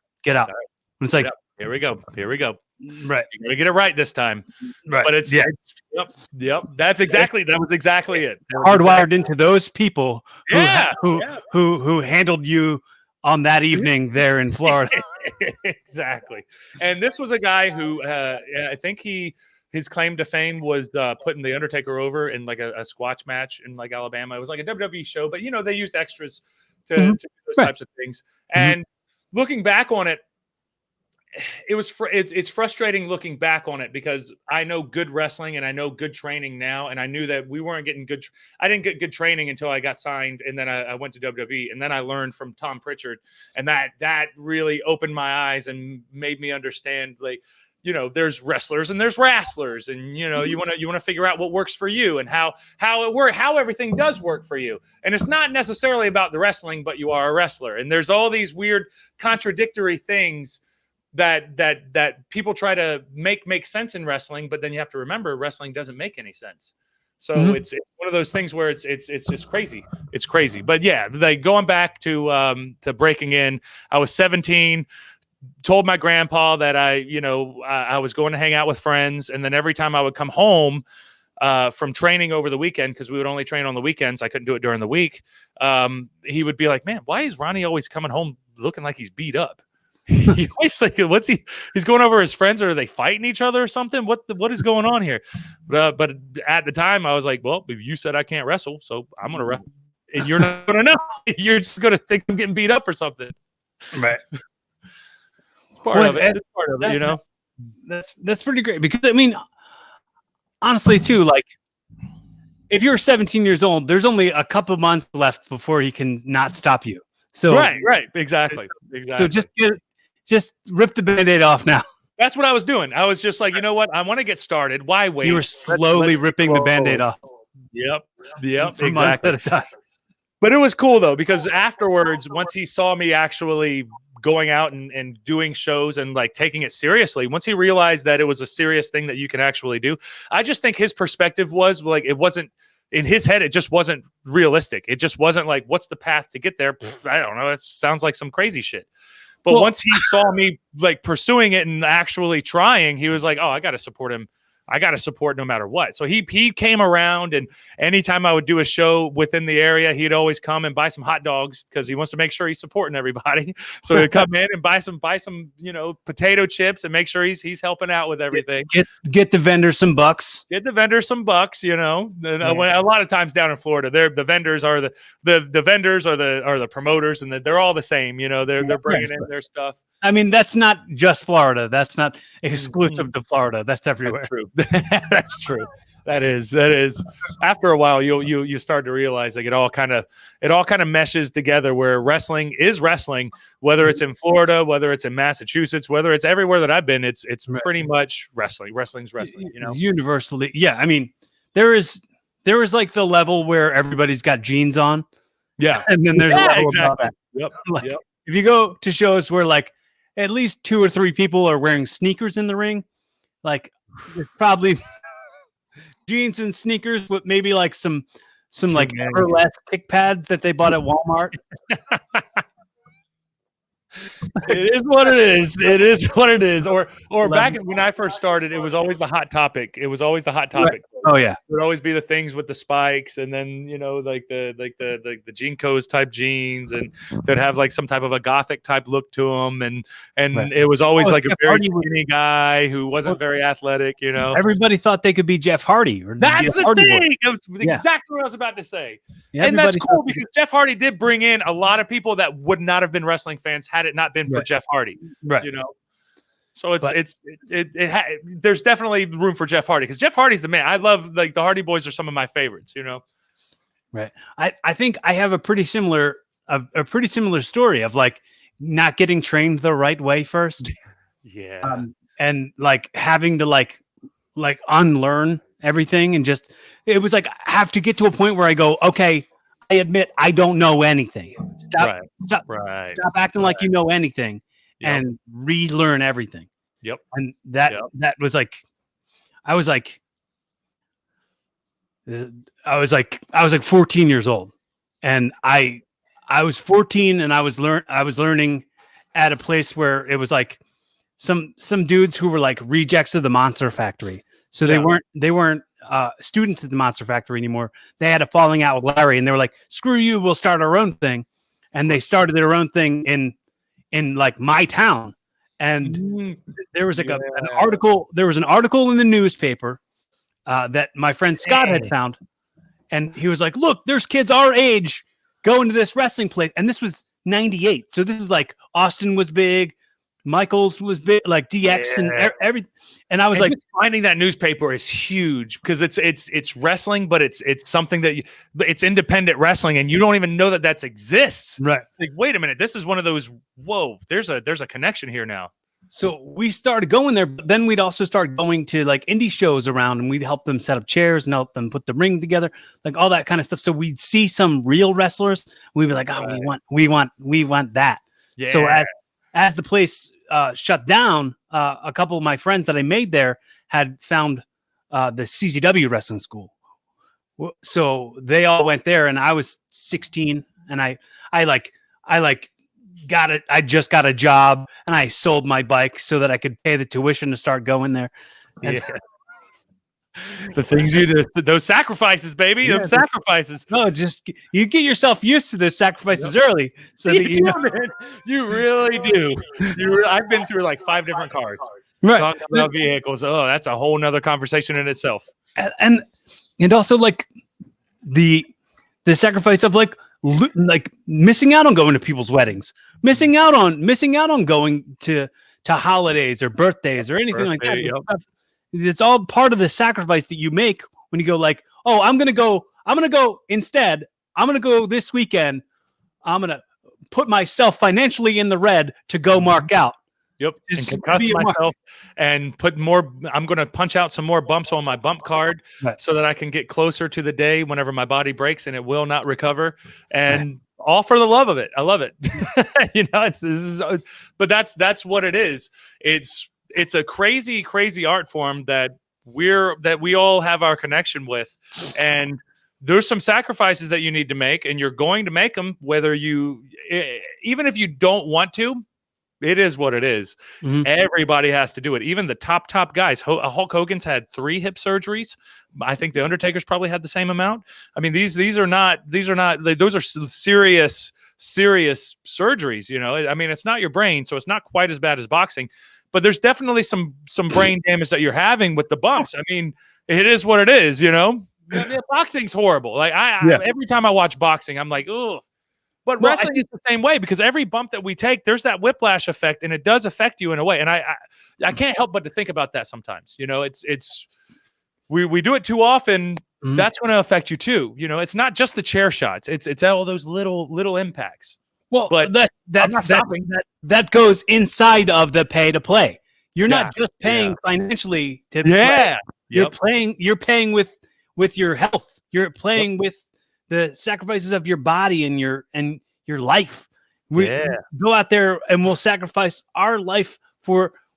it's like, here we go. Right. You're gonna get it right this time. Right. But it's yep. That was exactly it. Hardwired into those people who handled you on that evening there in Florida. Exactly. And this was a guy who I think his claim to fame was putting the Undertaker over in like a squash match in like Alabama. It was like a WWE show, but they used extras to do those types of things. And looking back on it, it's frustrating looking back on it because I know good wrestling and I know good training now, and I knew that we weren't getting good. I didn't get good training until I got signed, and then I went to WWE, and then I learned from Tom Pritchard, and that really opened my eyes and made me understand like. There's wrestlers and there's wrestlers, and you want to figure out what works for you and how everything does work for you. And it's not necessarily about the wrestling, but you are a wrestler. And there's all these weird contradictory things that people try to make sense in wrestling, but then you have to remember wrestling doesn't make any sense. So it's one of those things where it's just crazy. It's crazy. But yeah, like going back to breaking in, I was 17. Told my grandpa that I was going to hang out with friends. And then every time I would come home from training over the weekend, because we would only train on the weekends, I couldn't do it during the week. He would be like, man, why is Ronnie always coming home looking like he's beat up? He's like, he's going over his friends, or are they fighting each other or something? What is going on here? But at the time I was like, well, you said I can't wrestle, so I'm going to wrestle. And you're not going to know. You're just going to think I'm getting beat up or something. Right. Part of it, That's pretty great because I mean, honestly, too, like if you're 17 years old, there's only a couple months left before he can not stop you. So right, exactly. So just rip the Band-Aid off now. That's what I was doing. I was just like, you know what? I want to get started. Why wait? You were slowly ripping the Band-Aid off. Yep, exactly. At a time. But it was cool though because afterwards, once he saw me actually going out and doing shows and like taking it seriously, once he realized that it was a serious thing that you can actually do, I just think his perspective was like, it wasn't in his head. It just wasn't realistic. It just wasn't like, what's the path to get there? I don't know. It sounds like some crazy shit. But once he saw me like pursuing it and actually trying, he was like, oh, I got to support him I got to support no matter what. So he came around, and anytime I would do a show within the area, he'd always come and buy some hot dogs because he wants to make sure he's supporting everybody. So he'd come in and buy some, potato chips and make sure he's helping out with everything. Get the vendor some bucks. Get the vendor some bucks, When, a lot of times down in Florida, the vendors are the vendors are the promoters, and they're all the same. They're bringing in their stuff. I mean, that's not just Florida. That's not exclusive to Florida. That's everywhere. That's true. That's true. That is. After a while, you start to realize like it all kind of meshes together. Where wrestling is wrestling, whether it's in Florida, whether it's in Massachusetts, whether it's everywhere that I've been, it's pretty much wrestling. Wrestling's wrestling. Universally, yeah. I mean, there is like the level where everybody's got jeans on. Yeah, and then there's a level exactly. Yep. Yep. If you go to shows where like at least 2 or 3 people are wearing sneakers in the ring, like it's probably jeans and sneakers with maybe like some like burlesque kick pads that they bought at Walmart. It is what it is. It is what it is. Or back when I first started, it was always the hot topic. It was always the hot topic. Right. Oh yeah, it would always be the things with the spikes, and then like the Jinkos type jeans, and they'd have like some type of a gothic type look to them, and right. It was always like a very skinny guy who wasn't very athletic. Everybody thought they could be Jeff Hardy. That's the thing. That's exactly what I was about to say. Yeah, and that's cool because Jeff Hardy did bring in a lot of people that would not have been wrestling fans had it not been for Jeff Hardy, right? So there's definitely room for Jeff Hardy because Jeff Hardy's the man. I love like the Hardy Boys are some of my favorites. Right. I think I have a pretty similar story of like not getting trained the right way first. Yeah. And like having to like unlearn everything, and just it was like I have to get to a point where I go, okay, I admit I don't know anything. Stop acting like you know anything, and relearn everything. Yep. And that was like, I was like 14 years old, and I was 14, and I was learning at a place where it was like some dudes who were like rejects of the Monster Factory. So they weren't students at the Monster Factory anymore. They had a falling out with Larry, and they were like, "Screw you, we'll start our own thing." And they started their own thing in like my town. And there was like an article. There was an article in the newspaper that my friend Scott had found, and he was like, "Look, there's kids our age going to this wrestling place." And this was '98, so this is like Austin was big. Michaels was big, like DX and everything. And I was like, finding that newspaper is huge because it's wrestling, but it's something that it's independent wrestling, and you don't even know that exists. Right. Like, wait a minute, this is one of those. Whoa, there's a connection here now. So we started going there, but then we'd also start going to like indie shows around, and we'd help them set up chairs and help them put the ring together, like all that kind of stuff. So we'd see some real wrestlers, we'd be like, "Oh, we want that." Yeah. So as the place shut down, a couple of my friends that I made there had found the CZW wrestling school. So they all went there, and I was 16, and I got it. I just got a job, and I sold my bike so that I could pay the tuition to start going there. And the things you do, those sacrifices, baby, those sacrifices. No, just you get yourself used to those sacrifices early, so that you really do. I've been through like 5 different cars, right? Talking about vehicles. Oh, that's a whole nother conversation in itself. And also like the sacrifice of like missing out on going to people's weddings, missing out on going to holidays or birthdays or anything like that. It's all part of the sacrifice that you make when you go like, "Oh, I'm going to go instead. I'm going to go this weekend. I'm going to put myself financially in the red to go mark out." Yep. And concuss myself and put more. I'm going to punch out some more bumps on my bump card so that I can get closer to the day whenever my body breaks and it will not recover. And all for the love of it. I love it. But that's what it is. It's a crazy art form that we all have our connection with, and there's some sacrifices that you need to make, and you're going to make them whether even if you don't want to, it is what it is. Mhm. Everybody has to do it. Even the top guys. Hulk Hogan's had 3 hip surgeries. I think the Undertaker's probably had the same amount. I mean, those are serious surgeries. You know, I mean, it's not your brain, so it's not quite as bad as boxing, but there's definitely some brain damage that you're having with the bumps. I mean, it is what it is. You know, boxing's horrible. Like every time I watch boxing, I'm like, oh. But wrestling is the same way, because every bump that we take, there's that whiplash effect, and it does affect you in a way. And I can't help but to think about that sometimes. You know, we do it too often. Mm-hmm. That's going to affect you too. You know, it's not just the chair shots. It's all those little impacts. Well, but that goes inside of the pay to play. You're not just paying financially to play. You're paying with your health. You're playing with the sacrifices of your body and your life. We go out there and we'll sacrifice our life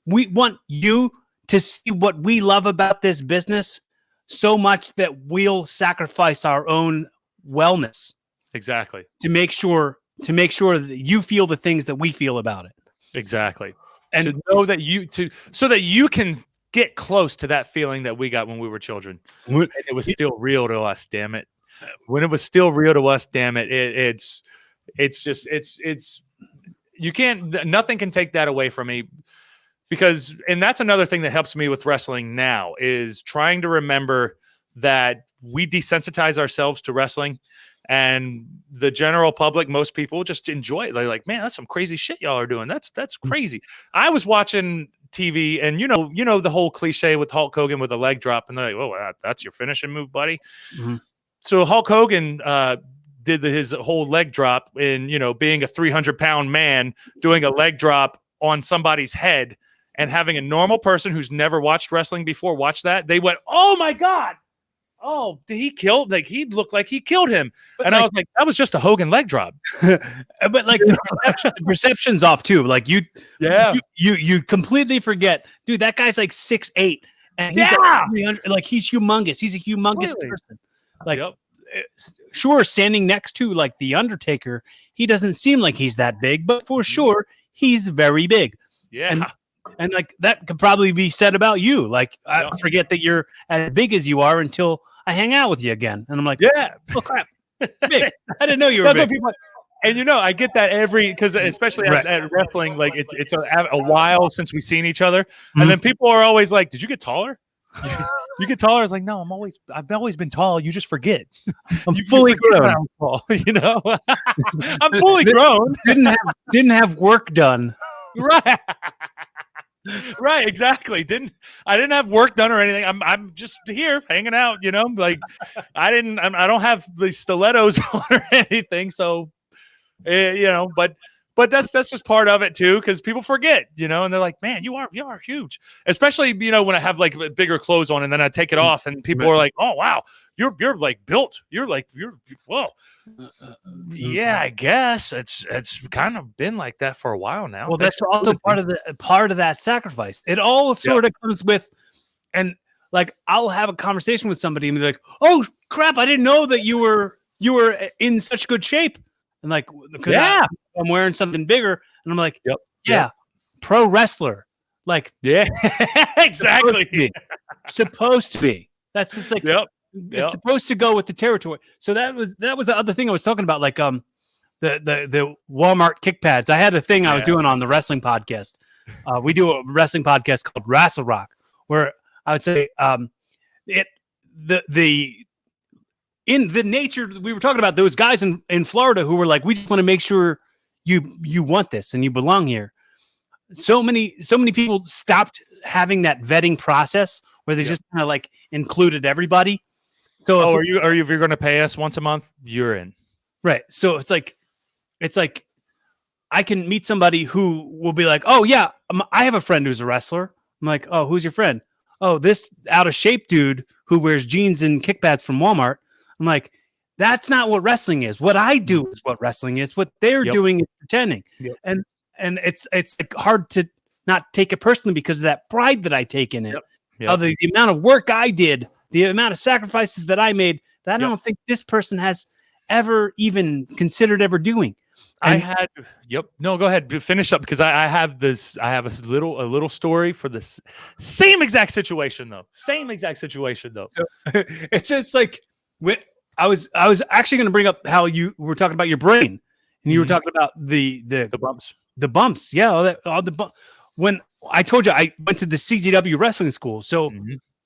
we want you to see what we love about this business so much that we'll sacrifice our own wellness. Exactly. To make sure that you feel the things that we feel about it. Exactly. And to know that so that you can get close to that feeling that we got when we were children. And it was still real to us, damn it. When it was still real to us, damn it, it's you can't, nothing can take that away from me, because, and that's another thing that helps me with wrestling now, is trying to remember that we desensitize ourselves to wrestling, and the general public, most people just enjoy it. They're like, man, that's some crazy shit y'all are doing. That's crazy. I was watching TV, and you know the whole cliche with Hulk Hogan with a leg drop, and they're like, oh, that's your finishing move, buddy. Mm-hmm. So Hulk Hogan did his whole leg drop in, being a 300-pound man doing a leg drop on somebody's head, and having a normal person who's never watched wrestling before watch that. They went, oh my God. Oh, did he kill? Like, he looked like he killed him. But I was like, that was just a Hogan leg drop. But like the perception's off too. Like you completely forget, dude, that guy's like 6'8", and he's like 300, like he's humongous. He's a humongous person. Like, sure, standing next to like the Undertaker, he doesn't seem like he's that big, but for sure, he's very big. Yeah. And like that could probably be said about you. Like, I forget that you're as big as you are until I hang out with you again. And I'm like, oh crap, big. I didn't know you were big. What people, and I get that because especially at wrestling, like it's a while since we've seen each other. Mm-hmm. And then people are always like, did you get taller? You get taller? I was like, no, I've always been tall. You just forget. I'm fully grown. I'm fully grown. Didn't have work done. Right. Right, exactly. I didn't have work done or anything. I'm just here hanging out, like I don't have the stilettos on or anything. So, but that's just part of it too, because people forget, and they're like, man, you are huge. Especially, when I have like bigger clothes on and then I take it off and people are like, oh wow, you're like built. You're whoa. Yeah, I guess it's kind of been like that for a while now. Well, that's also part of that sacrifice. It all sort of comes with, and like I'll have a conversation with somebody and be like, oh crap, I didn't know that you were in such good shape. And like, because I'm wearing something bigger, and I'm like, pro wrestler, like, exactly, supposed to be. That's just like, it's supposed to go with the territory. So that was the other thing I was talking about, like the Walmart kick pads. I had a thing I was doing on the wrestling podcast. We do a wrestling podcast called Wrestle Rock, where I would say in the nature, we were talking about those guys in Florida who were like, we just want to make sure you want this and you belong here. So many people stopped having that vetting process where they just kind of like included everybody. So if you're going to pay us once a month, you're in. Right. So it's like I can meet somebody who will be like, oh yeah, I have a friend who's a wrestler. I'm like, oh, who's your friend? Oh, this out of shape dude who wears jeans and kick pads from Walmart. I'm like, that's not what wrestling is. What I do is what wrestling is. What they're doing is pretending. Yep. And it's like hard to not take it personally because of that pride that I take in it. Yep. Of the amount of work I did, the amount of sacrifices that I made that I don't think this person has ever even considered ever doing. I had, no, go ahead, finish up, because I have a little story for this same exact situation though. So it's just like when I was actually going to bring up how you were talking about your brain, and you were talking about the bumps. Yeah, all the when I told you I went to the CZW wrestling school. So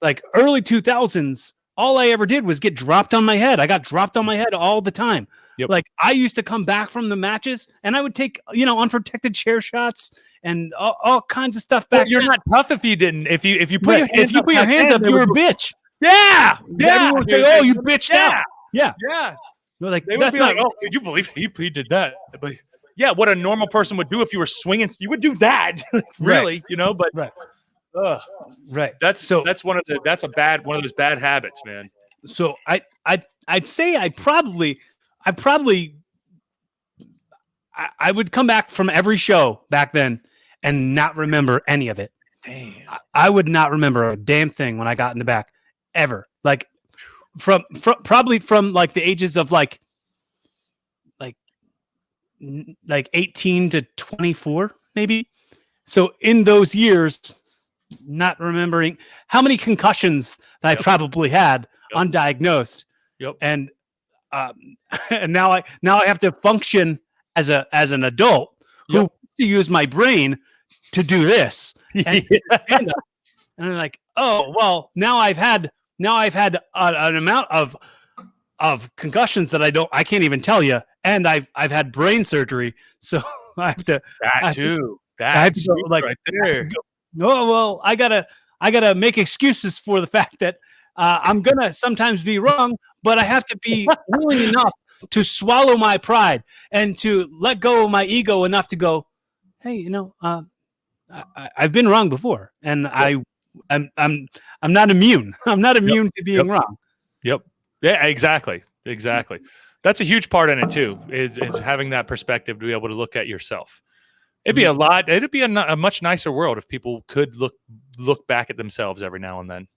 like early 2000s, all I ever did was get dropped on my head. I got dropped on my head all the time. Like I used to come back from the matches and I would take, unprotected chair shots and all kinds of stuff back. Well, you're not tough if you didn't. If you put your hands up, you're a bitch. Yeah. Everyone would say, "Oh, you bitched out." Yeah. They're like, that's not. Oh, could you believe he did that? But yeah, what a normal person would do if you were swinging, you would do that. Really, But that's one of those bad habits, man. So I'd say I would come back from every show back then and not remember any of it. Damn. I would not remember a damn thing when I got in the back ever. Like from like the ages of like 18 to 24, maybe. So in those years, not remembering how many concussions that I probably had undiagnosed. And and now I have to function as an adult who wants to use my brain to do this. And I'm like, oh well, now I've had an amount of concussions that I can't even tell you, and I've had brain surgery, so I have to I have to go, like right there. Oh well, I gotta make excuses for the fact that I'm gonna sometimes be wrong, but I have to be willing enough to swallow my pride and to let go of my ego enough to go, hey, I've been wrong before, and I'm not immune. I'm not immune to being wrong. Yeah, exactly. That's a huge part in it too. Is having that perspective to be able to look at yourself. It'd be it'd be a much nicer world if people could look back at themselves every now and then.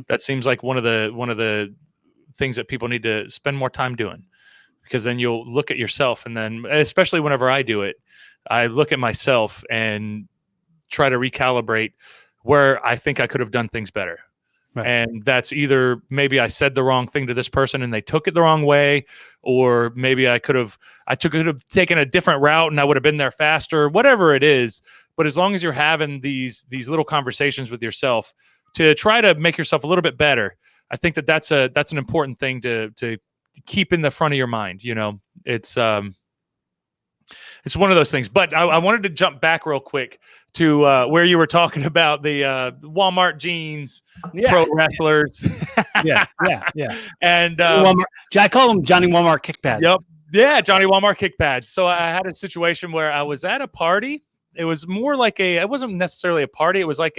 That seems like one of the things that people need to spend more time doing, because then you'll look at yourself, and then especially whenever I do it, I look at myself and try to recalibrate where I think I could have done things better. Right. And that's either maybe I said the wrong thing to this person and they took it the wrong way, or maybe I could have taken a different route and I would have been there faster, whatever it is. But as long as you're having these little conversations with yourself to try to make yourself a little bit better, I think that's an important thing to keep in the front of your mind. It's one of those things. But I wanted to jump back real quick to where you were talking about the Walmart jeans pro wrestlers. yeah. And I call them Johnny Walmart kick pads. Yep. Yeah, Johnny Walmart kick pads. So I had a situation where I was at a party. It was more like it wasn't necessarily a party. It was like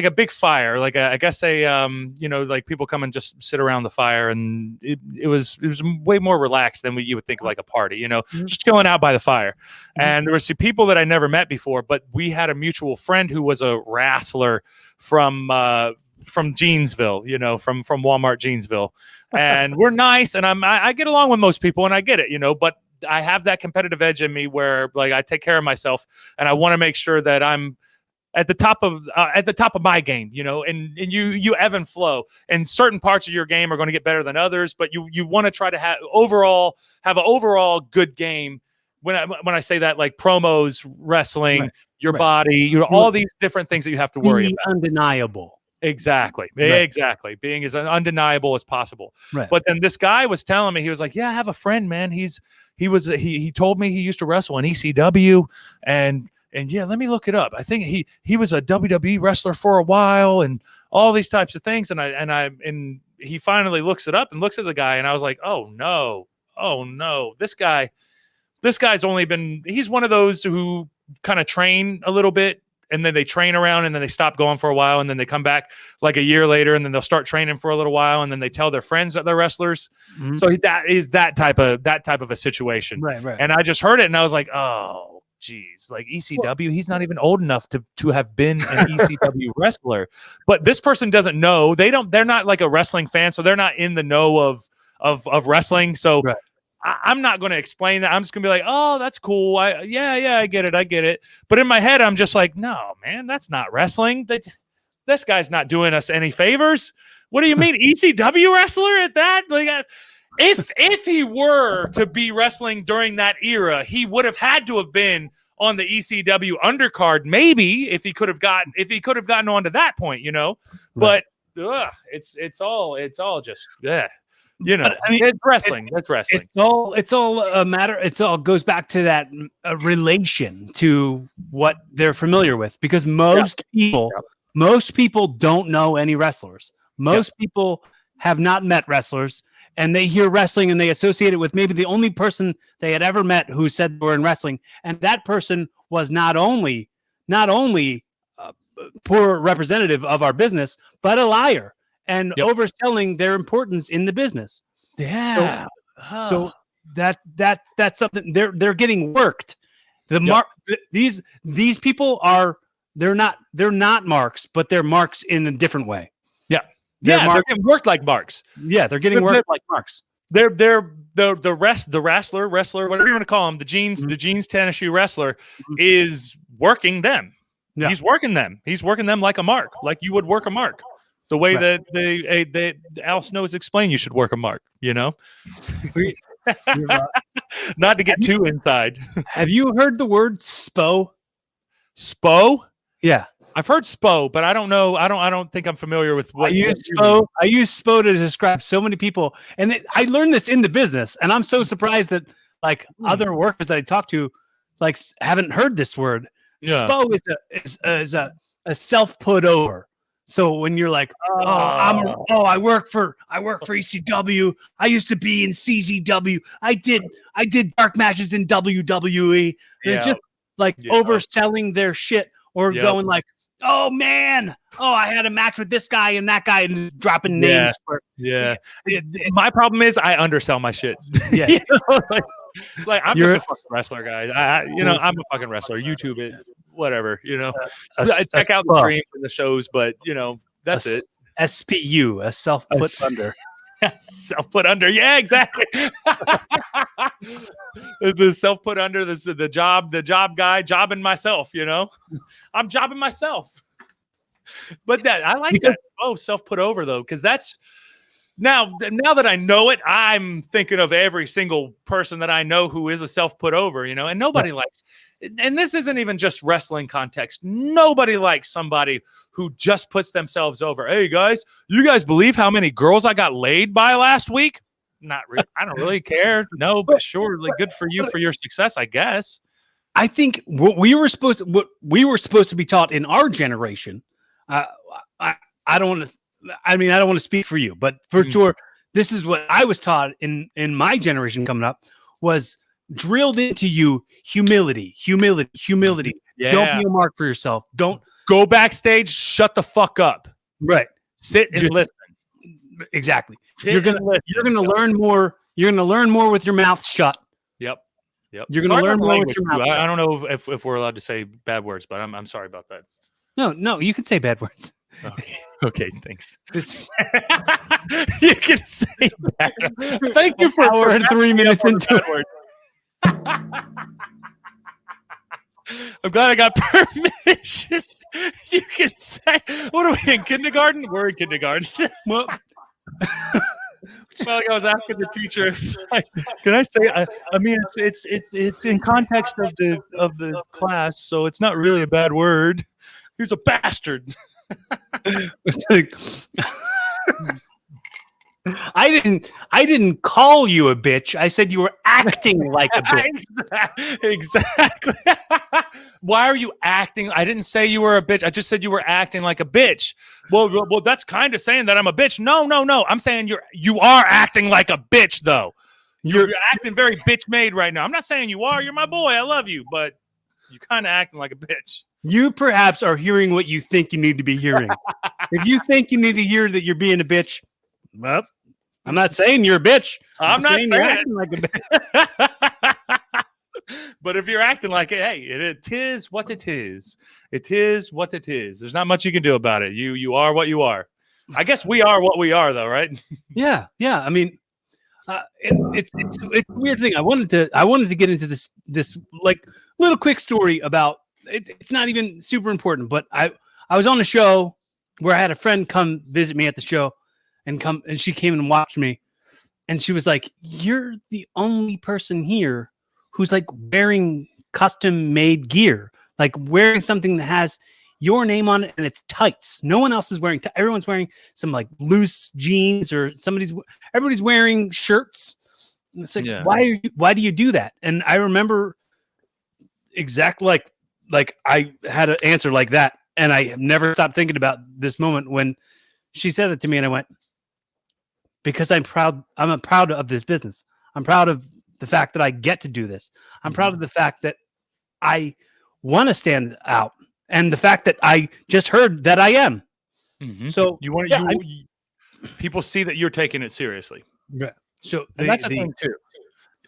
a big fire, like like people come and just sit around the fire, and it was way more relaxed than you would think of like a party, just chilling out by the fire. And there were some people that I never met before, but we had a mutual friend who was a wrestler from Jeansville, from Walmart Jeansville, and we're nice, and I get along with most people, and I get it, but I have that competitive edge in me where like I take care of myself, and I want to make sure that I'm at the top of my game, and you ebb and flow, and certain parts of your game are going to get better than others, but you want to try to have an overall good game. When I say that, like promos, wrestling, your body, all these different things that you have to worry about. Undeniable. Exactly. Being as undeniable as possible. Right. But then this guy was telling me, he was like, yeah, I have a friend, man. He told me he used to wrestle in ECW, and yeah, let me look it up. I think he was a WWE wrestler for a while, and all these types of things. And he finally looks it up and looks at the guy, and I was like, oh no, this guy's he's one of those who kind of train a little bit, and then they train around, and then they stop going for a while, and then they come back like a year later, and then they'll start training for a little while, and then they tell their friends that they're wrestlers. Mm-hmm. So that is that type of a situation. Right. And I just heard it, and I was like, oh, geez, like ECW, he's not even old enough to have been an ECW wrestler. But this person doesn't know. They're not like a wrestling fan, so they're not in the know of wrestling. So I'm not going to explain that. I'm just going to be like, oh, that's cool. I get it. But in my head, I'm just like, no, man, that's not wrestling. This guy's not doing us any favors. What do you mean, ECW wrestler at that? Like, if he were to be wrestling during that era, he would have had to have been on the ECW undercard, maybe if he could have gotten on to that point, you know. Right. But it's all just you know. But, I mean, it's wrestling. That's wrestling. It's all a matter. It's all goes back to that relation to what they're familiar with, because most people don't know any wrestlers. Most people have not met wrestlers, and they hear wrestling and they associate it with maybe the only person they had ever met who said they were in wrestling. And that person was not only poor representative of our business, but a liar and overselling their importance in the business. Yeah. So that's something they're getting worked. These people are, they're not marks, but they're marks in a different way. They're getting worked like marks. Yeah, they're getting worked like marks. They're the wrestler, whatever you want to call him, the jeans tennis shoe wrestler is working them. Yeah. He's working them like a mark, like you would work a mark. The way that they Al Snow's explained you should work a mark, you know? Not to get too inside. Have you heard the word SPO? SPO? Yeah. I've heard SPO, but I don't know. I don't think I'm familiar with what I use SPO. I use SPO to describe so many people, and I learned this in the business. And I'm so surprised that like other workers that I talk to, like haven't heard this word. Yeah. SPO is a self put over. So when you're like, I work for ECW. I used to be in CZW. I did dark matches in WWE. They're just like overselling their shit, or going like, oh man, I had a match with this guy and that guy, and dropping names. My problem is I undersell my shit. Yeah. You know, like I'm just a fucking wrestler, guy. I'm a fucking wrestler. YouTube it, whatever. You know, check out the streams and the shows, but you know, that's it. SPU, a self put under. Self put under. Yeah, exactly. The self put under, the job guy, jobbing myself, you know. I'm jobbing myself. But I like that. Oh, self put over though, because that's now that I know it, I'm thinking of every single person that I know who is a self put over, you know, and nobody likes, and this isn't even just wrestling context. Nobody likes somebody who just puts themselves over. Hey guys, you guys believe how many girls I got laid by last week? Not really. I don't really care. No, but sure, like, good for you for your success, I guess. I think what we were supposed to be taught in our generation. I don't want to. I mean, I don't want to speak for you, but for sure, this is what I was taught in my generation coming up, was drilled into you humility. Yeah. Don't be a mark for yourself. Don't go backstage. Shut the fuck up. Right. Sit and listen. Exactly. You're gonna learn more. You're gonna learn more with your mouth shut. Yep. You're gonna learn more with your mouth shut. I don't know if we're allowed to say bad words, but I'm sorry about that. No, you can say bad words. Okay, thanks. You can say bad. Thank you for hour and 3 minutes into words. I'm glad I got permission. You can say, what are we in kindergarten? We're in kindergarten. Well, like I was asking the teacher, can I say? I mean, it's in context of the class, so it's not really a bad word. He's a bastard. I didn't call you a bitch. I said you were acting like a bitch. Exactly. Why are you acting? I didn't say you were a bitch. I just said you were acting like a bitch. Well, that's kind of saying that I'm a bitch. No. I'm saying you are acting like a bitch, though. You're acting very bitch made right now. I'm not saying you are. You're my boy. I love you, but you're kind of acting like a bitch. You perhaps are hearing what you think you need to be hearing. If you think you need to hear that you're being a bitch, well, I'm not saying you're a bitch. I'm not saying you're acting like a bitch. But if you're acting like it, hey, it is what it is. It is what it is. There's not much you can do about it. You are what you are. I guess we are what we are, though, right? Yeah. I mean, It's a weird thing. I wanted to get into this like little quick story about it. It's not even super important, but I was on a show where I had a friend come visit me at the show, and she came and watched me, and she was like, "You're the only person here who's like wearing custom made gear, like wearing something that has your name on it and it's tights. No one else is wearing. Everyone's wearing some like loose jeans, or everybody's wearing shirts. And it's like, why do you do that?" And I remember exactly like I had an answer like that, and I have never stopped thinking about this moment when she said it to me, and I went, because I'm proud. I'm proud of this business. I'm proud of the fact that I get to do this. I'm proud of the fact that I want to stand out. And the fact that I just heard that I am. Mm-hmm. So you want people see that you're taking it seriously. Yeah. So that's the thing too,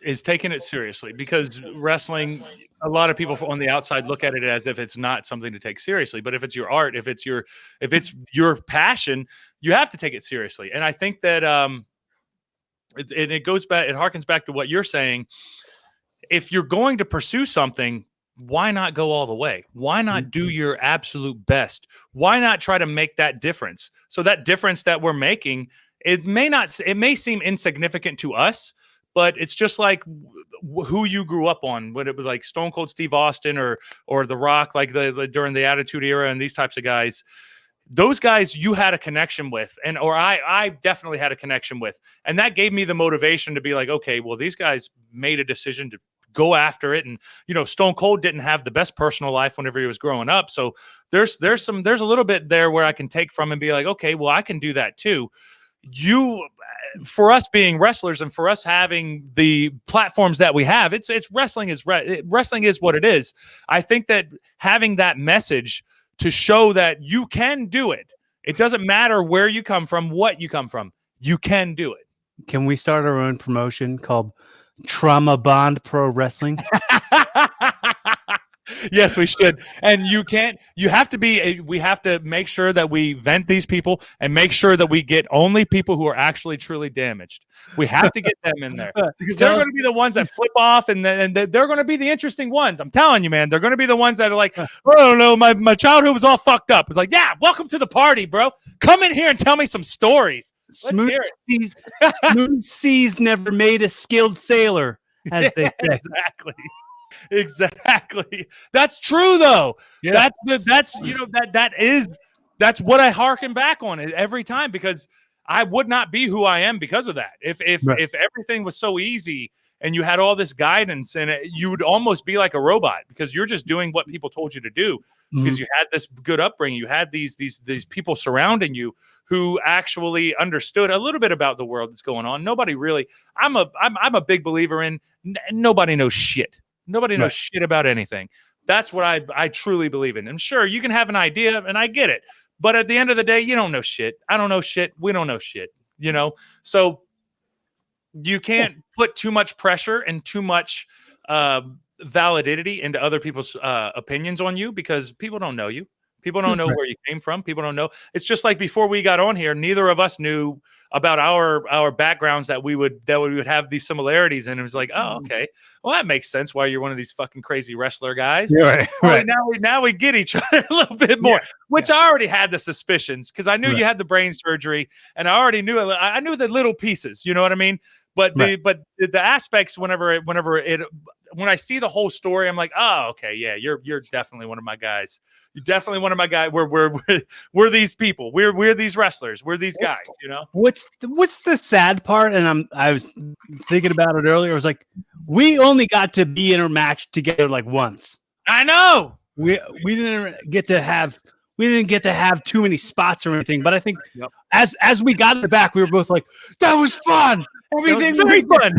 is taking it seriously, because wrestling, a lot of people on the outside look at it as if it's not something to take seriously. But if it's your art, if it's your passion, you have to take it seriously. And I think that it goes back, it harkens back to what you're saying. If you're going to pursue something, why not go all the way? Why not do your absolute best? Why not try to make that difference? So that difference that we're making, it may seem insignificant to us, but it's just like who you grew up on. When it was like Stone Cold Steve Austin or The Rock, like during the Attitude Era, and these types of guys. Those guys you had a connection with, or I definitely had a connection with. And that gave me the motivation to be like, okay, well, these guys made a decision to go after it. And, Stone Cold didn't have the best personal life whenever he was growing up. So there's a little bit there where I can take from and be like, okay, well, I can do that too. For us being wrestlers and for us having the platforms that we have, it's wrestling is what it is. I think that having that message to show that you can do it. It doesn't matter where you come from, what you come from. You can do it. Can we start our own promotion called Trauma Bond Pro Wrestling? Yes, we should. And we have to make sure that we vent these people and make sure that we get only people who are actually truly damaged. We have to get them in there, because they're going to be the ones that flip off, and they're going to be the interesting ones. I'm telling you, man, they're going to be the ones that are like, oh no, my childhood was all fucked up. It's like, yeah, welcome to the party, bro. Come in here and tell me some stories. Smooth seas never made a skilled sailor, as they say. Exactly. That's true, though. Yeah. That's what I harken back on every time, because I would not be who I am because of that. If everything was so easy and you had all this guidance, and you would almost be like a robot, because you're just doing what people told you to do, because you had this good upbringing. You had these people surrounding you who actually understood a little bit about the world that's going on. Nobody really. I'm a big believer in nobody knows shit. Nobody knows shit about anything. That's what I truly believe in. And sure, you can have an idea, and I get it. But at the end of the day, you don't know shit. I don't know shit. We don't know shit. So you can't put too much pressure and too much validity into other people's opinions on you, because people don't know you. People don't know where you came from. People don't know. It's just like before we got on here, neither of us knew about our backgrounds, that we would have these similarities. And it was like, oh, okay. Well, that makes sense why you're one of these fucking crazy wrestler guys. Right. Now we get each other a little bit more, which I already had the suspicions, because I knew you had the brain surgery, and I already knew the little pieces, you know what I mean? But the aspects, when I see the whole story, I'm like, oh, okay, yeah, you're definitely one of my guys. You're definitely one of my guys. We're these people. We're these wrestlers. We're these guys. What's the sad part? And I was thinking about it earlier. I was like, we only got to be in a match together like once. I know. We didn't get to have too many spots or anything. But I think as we got in the back, we were both like, that was fun. Everything was very fun.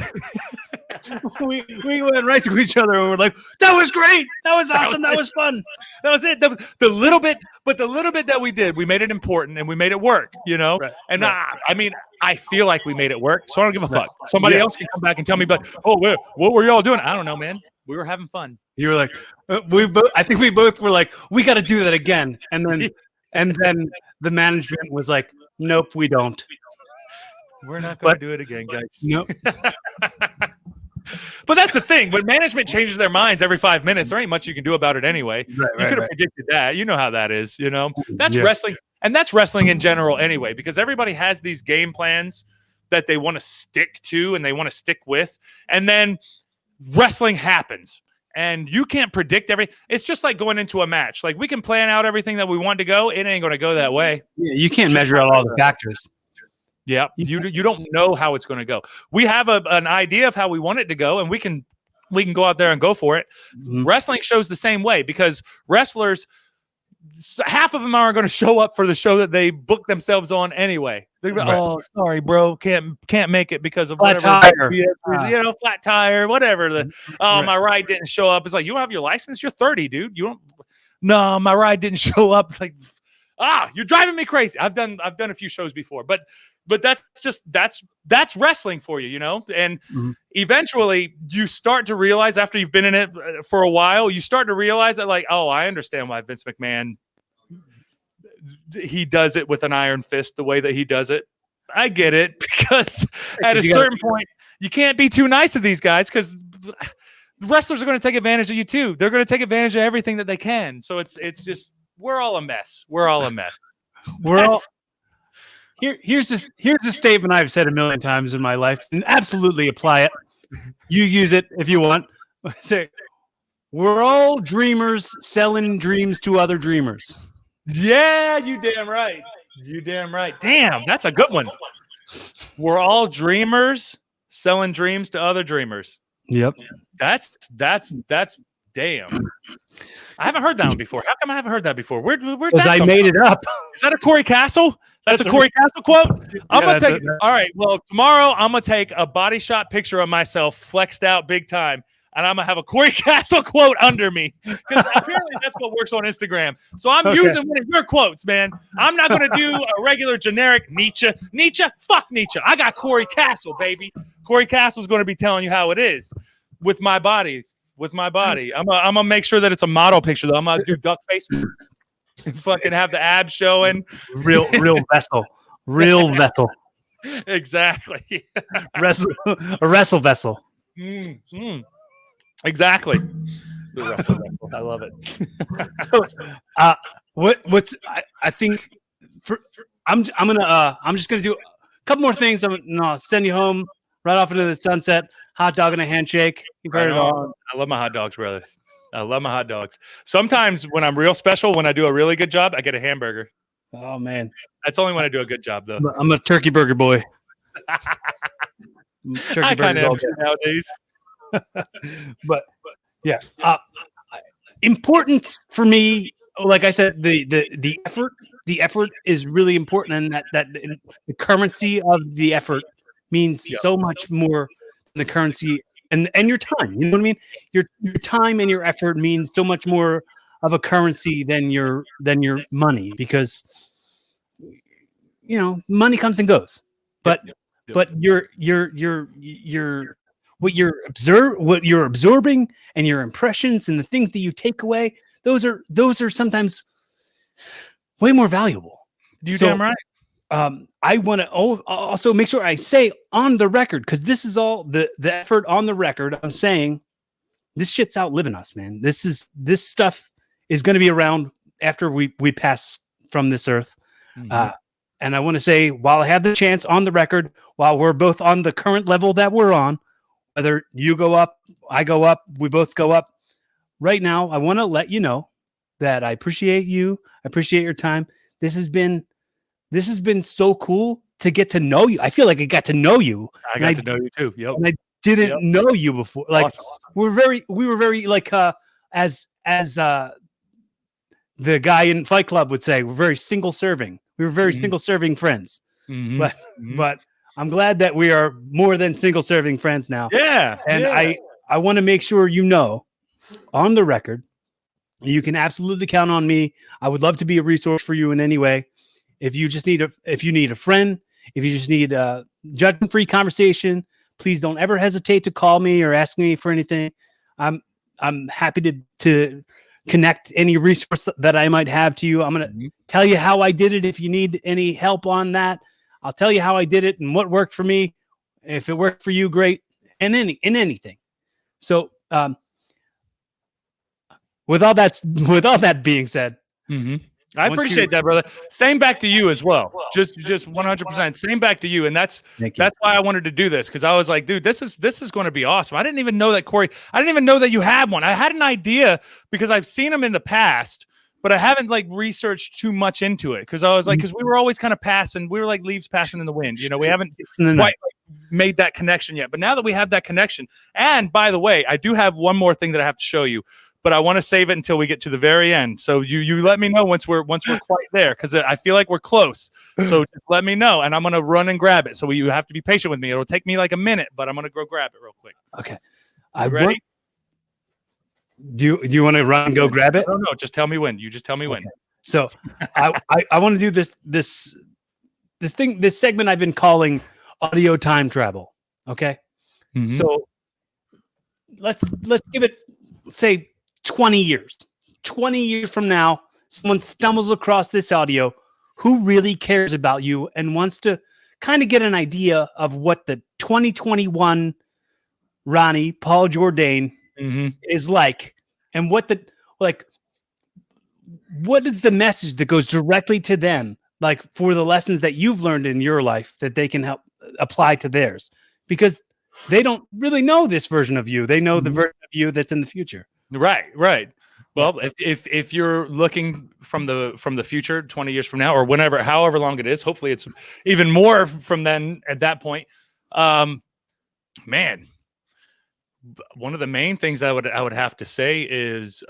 we went right to each other and we're like, that was great. That was awesome. That was fun. That was it. The little bit that we did, we made it important and we made it work, Right. And I mean, I feel like we made it work, so I don't give a fuck. Somebody else can come back and tell me, but what were y'all doing? I don't know, man. We were having fun. You were like, I think we both were like, we got to do that again. And then the management was like, nope, we don't. We're not going to do it again, guys. No. But that's the thing. When management changes their minds every 5 minutes, there ain't much you can do about it anyway. Right, you could have right. predicted that. You know how that is. You know, that's Yeah. wrestling. And that's wrestling in general anyway, because everybody has these game plans that they want to stick to and they want to stick with. And then wrestling happens. And you can't predict everything. It's just like going into a match. Like, we can plan out everything that we want to go. It ain't going to go that way. Yeah, you can't measure out all the factors. Yeah, you don't know how it's going to go. We have an idea of how we want it to go, and we can go out there and go for it. Mhm. Wrestling shows the same way, because wrestlers, half of them aren't going to show up for the show that they book themselves on anyway. They're going, Right. oh, sorry, bro, can't make it because of Flat whatever, tire. flat tire, whatever. Right. My ride didn't show up. It's like, you don't have your license. You're 30, dude. You don't. No, my ride didn't show up. It's like, you're driving me crazy. I've done a few shows before, but that's wrestling for you, you know? And eventually you start to realize, after you've been in it for a while, you start to realize that, like, oh, I understand why Vince McMahon, he does it with an iron fist the way that he does it. I get it, because at a certain point, you can't be too nice to these guys, because wrestlers are going to take advantage of you too. They're going to take advantage of everything that they can. So it's just, we're all a mess. We're all a mess. Here's a statement I've said a million times in my life, and absolutely apply it. You use it if you want. Say, we're all dreamers selling dreams to other dreamers. Yeah, you damn right. You damn right. Damn, that's a good one. We're all dreamers selling dreams to other dreamers. Yep. That's damn. I haven't heard that one before. How come I haven't heard that before? Where'd Because that I come made from? it up. Is that a Cory Kastle? That's a Cory Kastle quote? I'm going to take it. All right. Well, tomorrow I'm going to take a body shot picture of myself flexed out big time, and I'm going to have a Cory Kastle quote under me, because apparently that's what works on Instagram. So I'm using one of your quotes, man. I'm not going to do a regular generic Nietzsche. Fuck Nietzsche. I got Cory Kastle, baby. Cory Castle's going to be telling you how it is with my body. I'm gonna make sure that it's a model picture, though. I'm gonna do duck face and fucking have the abs showing. Real vessel. Exactly. A wrestle vessel. Exactly. The wrestle vessel. I love it. I think I'm just gonna do a couple more things. I'm gonna send you home right off into the sunset. Hot dog and a handshake. You've heard it all. I love my hot dogs, brother. I love my hot dogs. Sometimes when I'm real special, when I do a really good job, I get a hamburger. Oh man, that's only when I do a good job, though. I'm a turkey burger boy. I kind of am nowadays. but yeah, importance for me. Like I said, the effort is really important, and that the currency of the effort means so much more than the currency and your time. You know what I mean? Your time and your effort means so much more of a currency than your money, because you know money comes and goes, but what you're absorbing and your impressions and the things that you take away, those are sometimes way more valuable. Damn right. I want to also make sure I say on the record, because this is all the effort on the record. I'm saying this shit's outliving us, man. This stuff is going to be around after we pass from this earth. And I want to say, while I have the chance on the record, while we're both on the current level that we're on, whether you go up, I go up, we both go up. Right now, I want to let you know that I appreciate you. I appreciate your time. This has been so cool to get to know you. I feel like I got to know you. I got to know you too. Yep. And I didn't know you before. Like awesome. we were very like as the guy in Fight Club would say, we're very single serving. We were very single serving friends. But I'm glad that we are more than single serving friends now. Yeah. And I want to make sure you know on the record, you can absolutely count on me. I would love to be a resource for you in any way. If you need a friend, if you just need a judgment-free conversation, please don't ever hesitate to call me or ask me for anything. I'm happy to connect any resource that I might have to you. I'm going to tell you how I did it if you need any help on that. I'll tell you how I did it and what worked for me. If it worked for you, great. And in anything. So with all that being said, I appreciate that, brother. Same back to you as well. Just 100%. Same back to you. And that's why I wanted to do this, because I was like, dude, this is going to be awesome. I didn't even know that, Cory. I didn't even know that you had one. I had an idea because I've seen them in the past, but I haven't like researched too much into it, because I was like, because we were always kind of passing. We were like leaves passing in the wind. You know, we haven't quite made that connection yet. But now that we have that connection, and by the way, I do have one more thing that I have to show you, but I want to save it until we get to the very end. So you let me know once we're quite there, because I feel like we're close. So just let me know, and I'm gonna run and grab it. So you have to be patient with me. It'll take me like a minute, but I'm gonna go grab it real quick. Okay. Ready? Do you want to run and go grab it? No, just tell me when. You just tell me when. So I want to do this segment I've been calling audio time travel. Okay. So let's give it, say, 20 years. 20 years from now, someone stumbles across this audio who really cares about you and wants to kind of get an idea of what the 2021 Ronnie Paul Jordane is like, and what is the message that goes directly to them, like for the lessons that you've learned in your life that they can help apply to theirs, because they don't really know this version of you. They know the version of you that's in the future. Right. Well, if you're looking from the future, 20 years from now, or whenever, however long it is, hopefully it's even more from then at that point. Man, one of the main things I would have to say is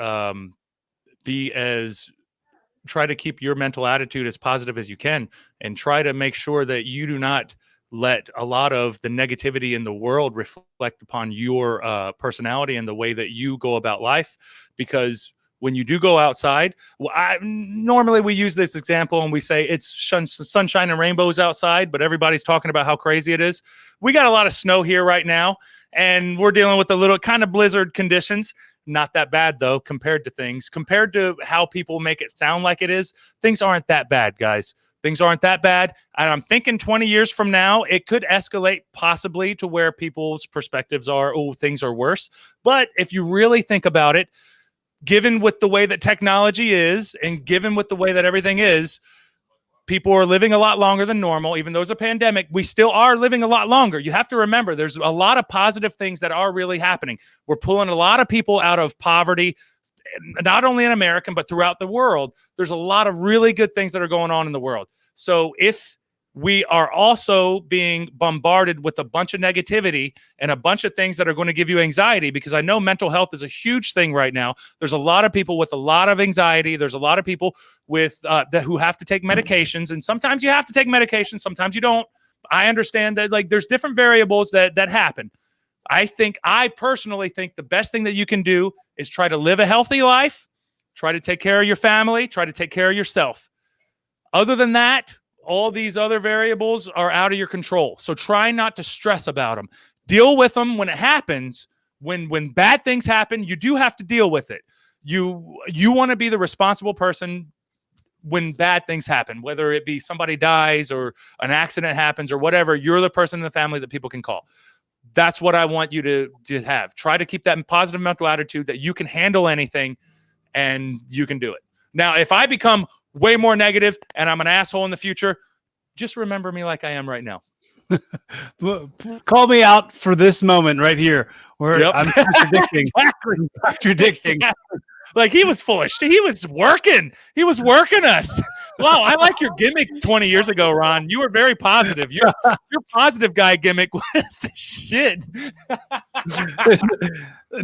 try to keep your mental attitude as positive as you can, and try to make sure that you do not let a lot of the negativity in the world reflect upon your personality and the way that you go about life. Because when you do go outside, normally we use this example and we say it's sunshine and rainbows outside, but everybody's talking about how crazy it is. We got a lot of snow here right now, and we're dealing with a little kind of blizzard conditions. Not that bad, though, compared to how people make it sound like it is. Things aren't that bad, guys. Things aren't that bad. And I'm thinking 20 years from now, it could escalate possibly to where people's perspectives are, oh, things are worse. But if you really think about it, given with the way that technology is, and given with the way that everything is, people are living a lot longer than normal. Even though it's a pandemic, we still are living a lot longer. You have to remember, there's a lot of positive things that are really happening. We're pulling a lot of people out of poverty, not only in America, but throughout the world. There's a lot of really good things that are going on in the world. So if we are also being bombarded with a bunch of negativity and a bunch of things that are going to give you anxiety, because I know mental health is a huge thing right now. There's a lot of people with a lot of anxiety. There's a lot of people with who have to take medications, and sometimes you have to take medications, sometimes you don't. I understand that, like, there's different variables that happen. I personally think the best thing that you can do is try to live a healthy life, try to take care of your family, try to take care of yourself. Other than that, all these other variables are out of your control. So try not to stress about them. Deal with them when it happens. When bad things happen, you do have to deal with it. You want to be the responsible person when bad things happen, whether it be somebody dies or an accident happens or whatever. You're the person in the family that people can call. That's what I want you to have. Try to keep that positive mental attitude that you can handle anything and you can do it. Now, if I become way more negative and I'm an asshole in the future, just remember me like I am right now. Call me out for this moment right here where I'm contradicting. Contradicting. Like, he was foolish. He was working us. Wow, I like your gimmick 20 years ago, Ron. You were very positive. Your positive guy gimmick was the shit.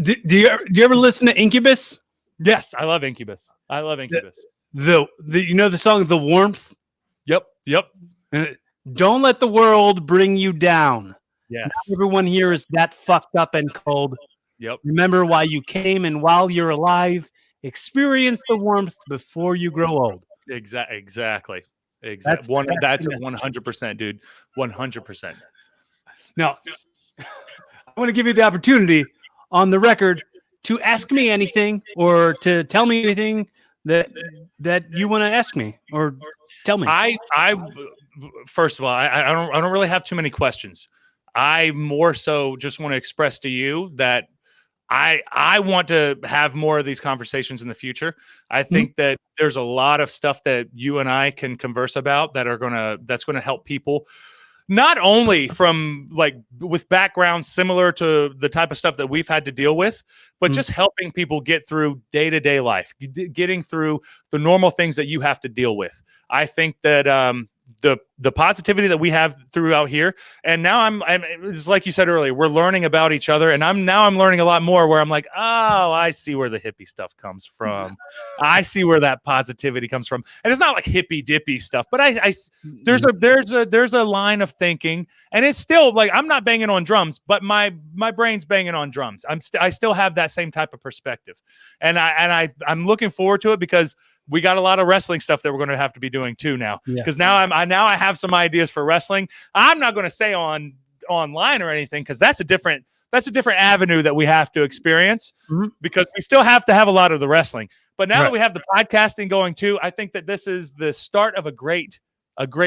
Do you ever listen to Incubus? Yes, I love Incubus. The song "The Warmth." Yep. Don't let the world bring you down. Yes. Not everyone here is that fucked up and cold. Yep. Remember why you came, and while you're alive, experience the warmth before you grow old. Exactly. That's 100%, dude. 100%. Now, I want to give you the opportunity on the record to ask me anything or to tell me anything that you want to ask me or tell me. I first of all, I don't really have too many questions. I more so just want to express to you that I want to have more of these conversations in the future. I think that there's a lot of stuff that you and I can converse about that's gonna help people, not only from like with backgrounds similar to the type of stuff that we've had to deal with, but just helping people get through day-to-day life, getting through the normal things that you have to deal with. I think that the positivity that we have throughout here, and now I'm it's like you said earlier, we're learning about each other, and I'm learning a lot more where I'm like, oh, I see where the hippie stuff comes from. I see where that positivity comes from. And it's not like hippy dippy stuff, but there's a line of thinking, and it's still like, I'm not banging on drums, but my brain's banging on drums. I still have that same type of perspective. And I'm looking forward to it, because we got a lot of wrestling stuff that we're going to have to be doing too now. Because now I have some ideas for wrestling. I'm not going to say online or anything, because that's a different avenue that we have to experience, because we still have to have a lot of the wrestling. But now that we have the podcasting going too, I think that this is the start of a great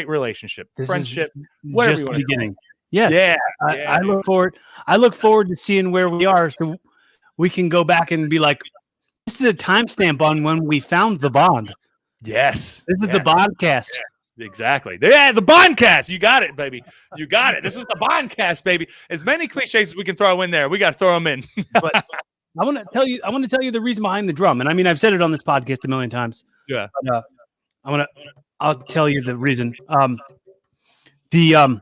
relationship, friendship, whatever just you the want to beginning. Yes. I look forward to seeing where we are, so we can go back and be like, this is a timestamp on when we found the bond. Yes. This is the Bondcast. Yeah, exactly. Yeah, the Bondcast. You got it, baby. You got it. This is the Bondcast, baby. As many cliches as we can throw in there, we got to throw them in. But I want to tell you the reason behind the drum. And I mean, I've said it on this podcast a million times. Yeah. But, I'll tell you the reason. Have you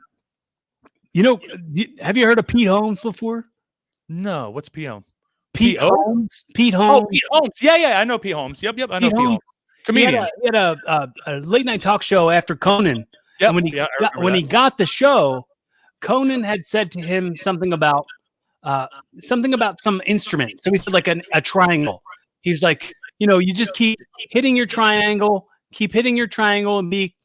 heard of Pete Holmes before? No. What's Pete Holmes? Pete Holmes. Oh, Pete Holmes. Yeah. I know Pete Holmes. Yep. I know Pete Holmes. Comedian. He had a late night talk show after Conan. Yep. And when he got the show, Conan had said to him something about some instrument. So he said like a triangle. He's like, you just keep hitting your triangle, and be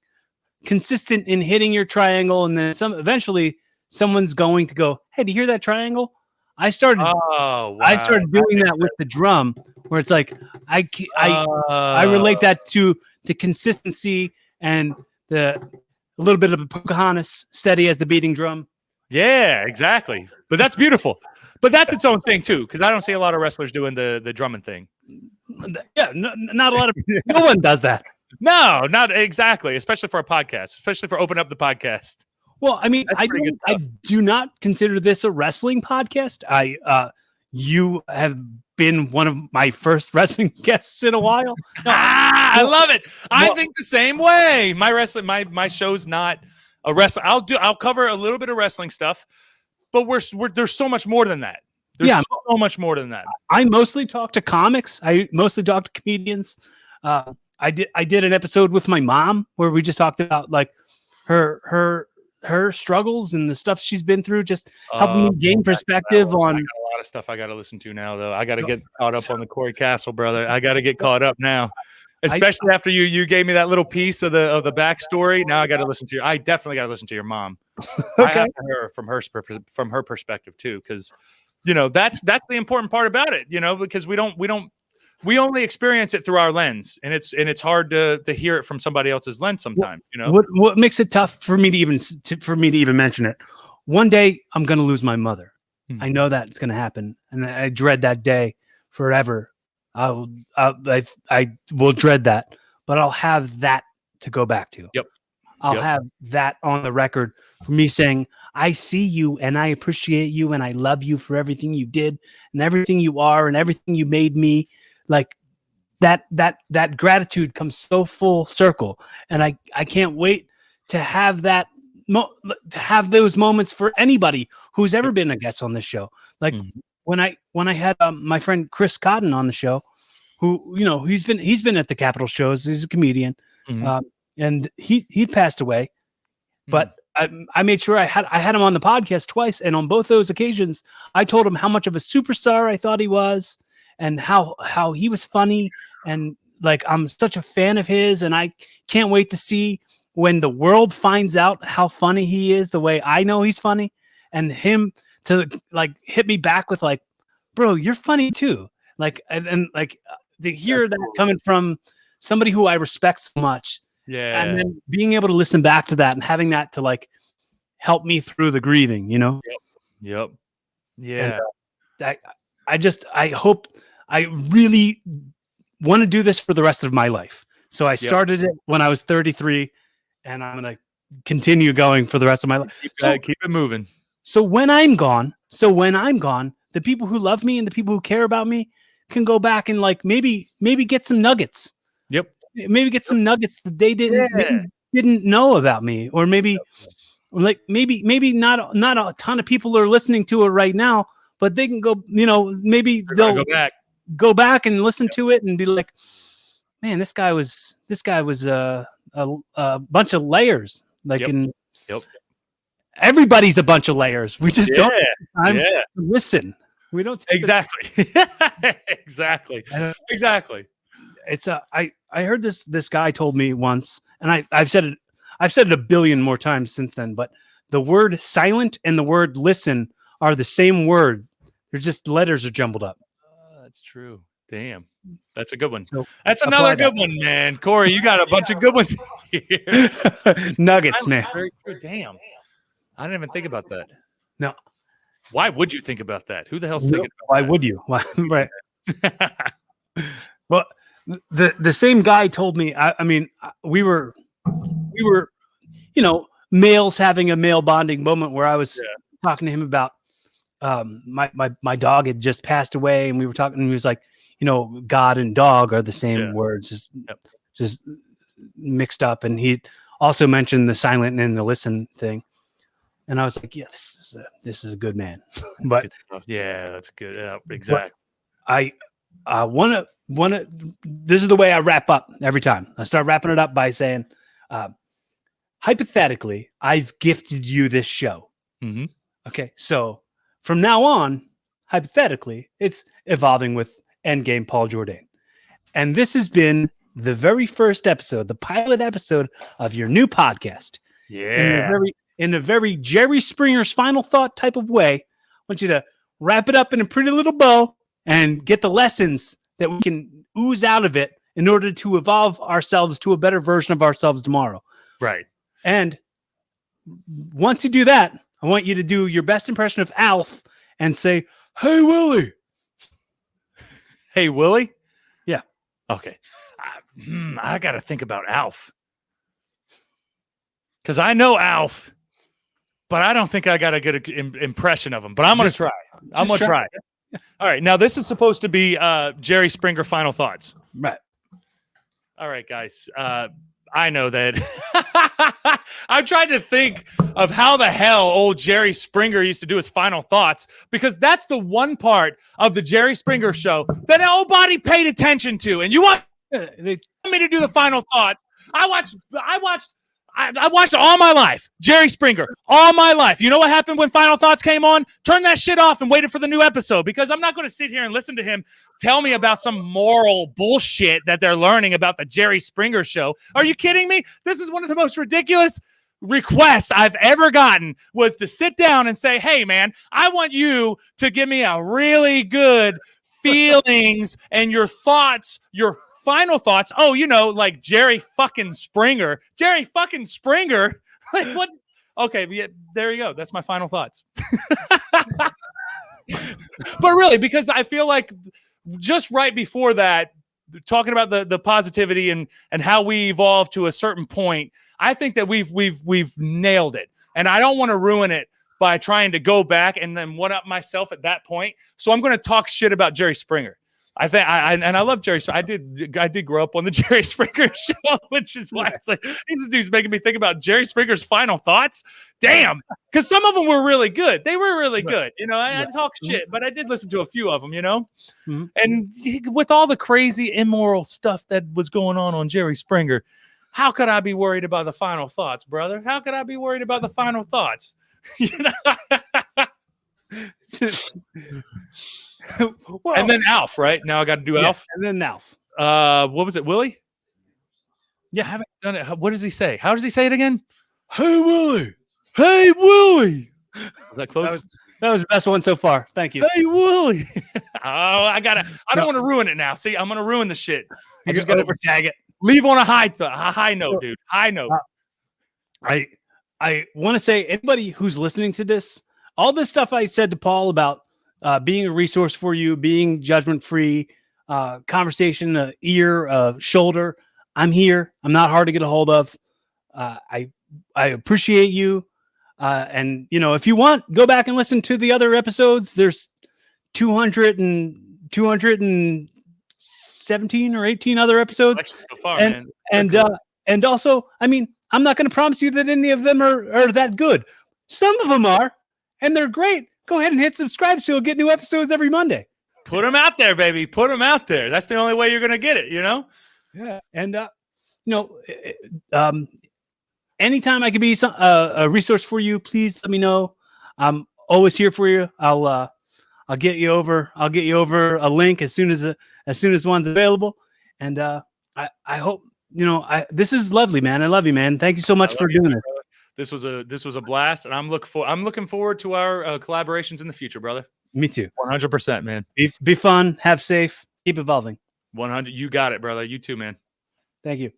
consistent in hitting your triangle, and then eventually someone's going to go, hey, do you hear that triangle? I started doing that with the drum, where it's like I relate that to the consistency and a little bit of a Pocahontas, steady as the beating drum. Yeah, exactly. But that's beautiful. But that's its own thing too, because I don't see a lot of wrestlers doing the drumming thing. Yeah, not a lot of no one does that. No, not exactly, especially for a podcast, especially for Open Up the Podcast. Well, I mean, I do not consider this a wrestling podcast. You have been one of my first wrestling guests in a while. I love it. I think the same way. My wrestling, my show's not a wrestling. I'll cover a little bit of wrestling stuff, but there's so much more than that. There's so much more than that. I mostly talk to comics. I mostly talk to comedians. I did an episode with my mom where we just talked about like her struggles and the stuff she's been through, just helping me gain perspective on. I got a lot of stuff I got to listen to now, though. I got to get caught up on the Cory Kastle, brother. I got to get caught up now, especially after you gave me that little piece of the backstory. Now I got to listen to I definitely got to listen to your mom. I have to hear from her perspective too, because that's the important part about it. Because we only experience it through our lens, and it's hard to hear it from somebody else's lens sometimes. What makes it tough for me to even mention it? One day I'm going to lose my mother. I know that it's going to happen, and I dread that day forever. I will dread that, but I'll have that to go back to. Yep. I'll have that on the record for me saying, I see you and I appreciate you and I love you for everything you did and everything you are and everything you made me. Like that gratitude comes so full circle, and I can't wait to have that to have those moments for anybody who's ever been a guest on this show. Like when I had my friend Chris Cotton on the show, who he's been at the Capitol shows. He's a comedian, and he passed away, but I made sure I had him on the podcast twice, and on both those occasions, I told him how much of a superstar I thought he was. And how he was funny, and like I'm such a fan of his, and I can't wait to see when the world finds out how funny he is, the way I know he's funny, and him to like hit me back with like, bro, you're funny too. Like and like to hear that coming from somebody who I respect so much Yeah. And then being able to listen back to that and having that to like help me through the grieving, you know? Yep. Yeah. And I hope, I really want to do this for the rest of my life. So I started it when I was 33, and I'm going to continue going for the rest of my life. Keep it moving. So when I'm gone, the people who love me and the people who care about me can go back and like maybe get some nuggets. Yep. Maybe get some nuggets that they didn't know about me, or maybe like maybe not a ton of people are listening to it right now, but they can go, you know, maybe they'll go back and listen to it and be like, man, this guy was a bunch of layers. Like everybody's a bunch of layers. We just don't have time to listen. We don't exactly. Exactly. It's I heard this guy told me once, and I've said it a billion more times since then, but the word silent and the word listen are the same word. They're just letters are jumbled up. That's true. Damn. That's a good one. So that's another good one, man. Cory, you got a bunch of good ones here. Nuggets, man. Very true. Damn. I didn't even think about that. No. Why would you think about that? Who the hell's thinking about why that? Would you? Why? Right. Well, the same guy told me, I mean, we were, you know, males having a male bonding moment where I was talking to him about my dog had just passed away, and we were talking, and he was like, you know, God and dog are the same words, just mixed up. And he also mentioned the silent and the listen thing. And I was like, yeah, this is a good man. But yeah, that's good. Yeah, exactly. I want to, this is the way I wrap up every time. I start wrapping it up by saying, hypothetically, I've gifted you this show. Mm-hmm. Okay. So from now on, hypothetically, it's evolving with EndGame Paul Jordane. And this has been the very first episode, the pilot episode of your new podcast. Yeah. In a very Jerry Springer's final thought type of way. I want you to wrap it up in a pretty little bow and get the lessons that we can ooze out of it in order to evolve ourselves to a better version of ourselves tomorrow. Right. And once you do that, I want you to do your best impression of Alf and say, "Hey, Willie." Hey, Willie? Yeah. Okay. I got to think about Alf. Because I know Alf, but I don't think I got a good impression of him. But I'm going to try. I'm going to try. All right. Now, this is supposed to be Jerry Springer final thoughts. Right. All right, guys. I know that. I'm trying to think of how the hell old Jerry Springer used to do his final thoughts, because that's the one part of the Jerry Springer show that nobody paid attention to. And you want me to do the final thoughts? I watched it all my life. Jerry Springer, all my life. You know what happened when Final Thoughts came on? Turn that shit off and waited for the new episode, because I'm not going to sit here and listen to him tell me about some moral bullshit that they're learning about the Jerry Springer show. Are you kidding me? This is one of the most ridiculous requests I've ever gotten, was to sit down and say, hey, man, I want you to give me a really good feelings and your thoughts, your final thoughts. Oh, you know, like Jerry fucking Springer. Jerry fucking Springer. Like what? Okay, yeah, there you go. That's my final thoughts. But really, because I feel like just right before that, talking about the positivity and how we evolve to a certain point, I think that we've nailed it. And I don't want to ruin it by trying to go back and then one up myself at that point. So I'm going to talk shit about Jerry Springer. I think I love Jerry. I did grow up on the Jerry Springer show, which is why it's like these dudes making me think about Jerry Springer's final thoughts. Damn, because some of them were really good. They were really good. You know, I talk shit, but I did listen to a few of them. You know, and with all the crazy immoral stuff that was going on Jerry Springer, how could I be worried about the final thoughts, brother? How could I be worried about the final thoughts? You know. Well, and then Alf, right? Now I got to do Alf. And then Alf. What was it, Willie? Yeah, I haven't done it. What does he say? How does he say it again? Hey, Willie. Hey, Willie. Was that close? That was the best one so far. Thank you. Hey, Willie. I don't want to ruin it now. See, I'm going to ruin the shit. I just got to over tag it. leave on a high note, dude. High note. I want to say, anybody who's listening to this, all this stuff I said to Paul about being a resource for you, being judgment free, conversation, ear, shoulder. I'm here. I'm not hard to get a hold of. I appreciate you. And if you want, go back and listen to the other episodes. There's 217 or 18 other episodes. So far, man. And also, I mean, I'm not going to promise you that any of them are that good. Some of them are, and they're great. Go ahead and hit subscribe so you'll get new episodes every Monday. Put them out there, baby. Put them out there. That's the only way you're going to get it, Yeah. And, anytime I could be a resource for you, please let me know. I'm always here for you. I'll get you over. I'll get you over a link as soon as one's available. And I hope this is lovely, man. I love you, man. Thank you so much for doing this. This was a blast, and I'm looking forward to our collaborations in the future, brother. Me too. 100%, man. Be fun. Have safe. Keep evolving. 100. You got it, brother. You too, man. Thank you.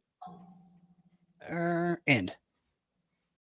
End.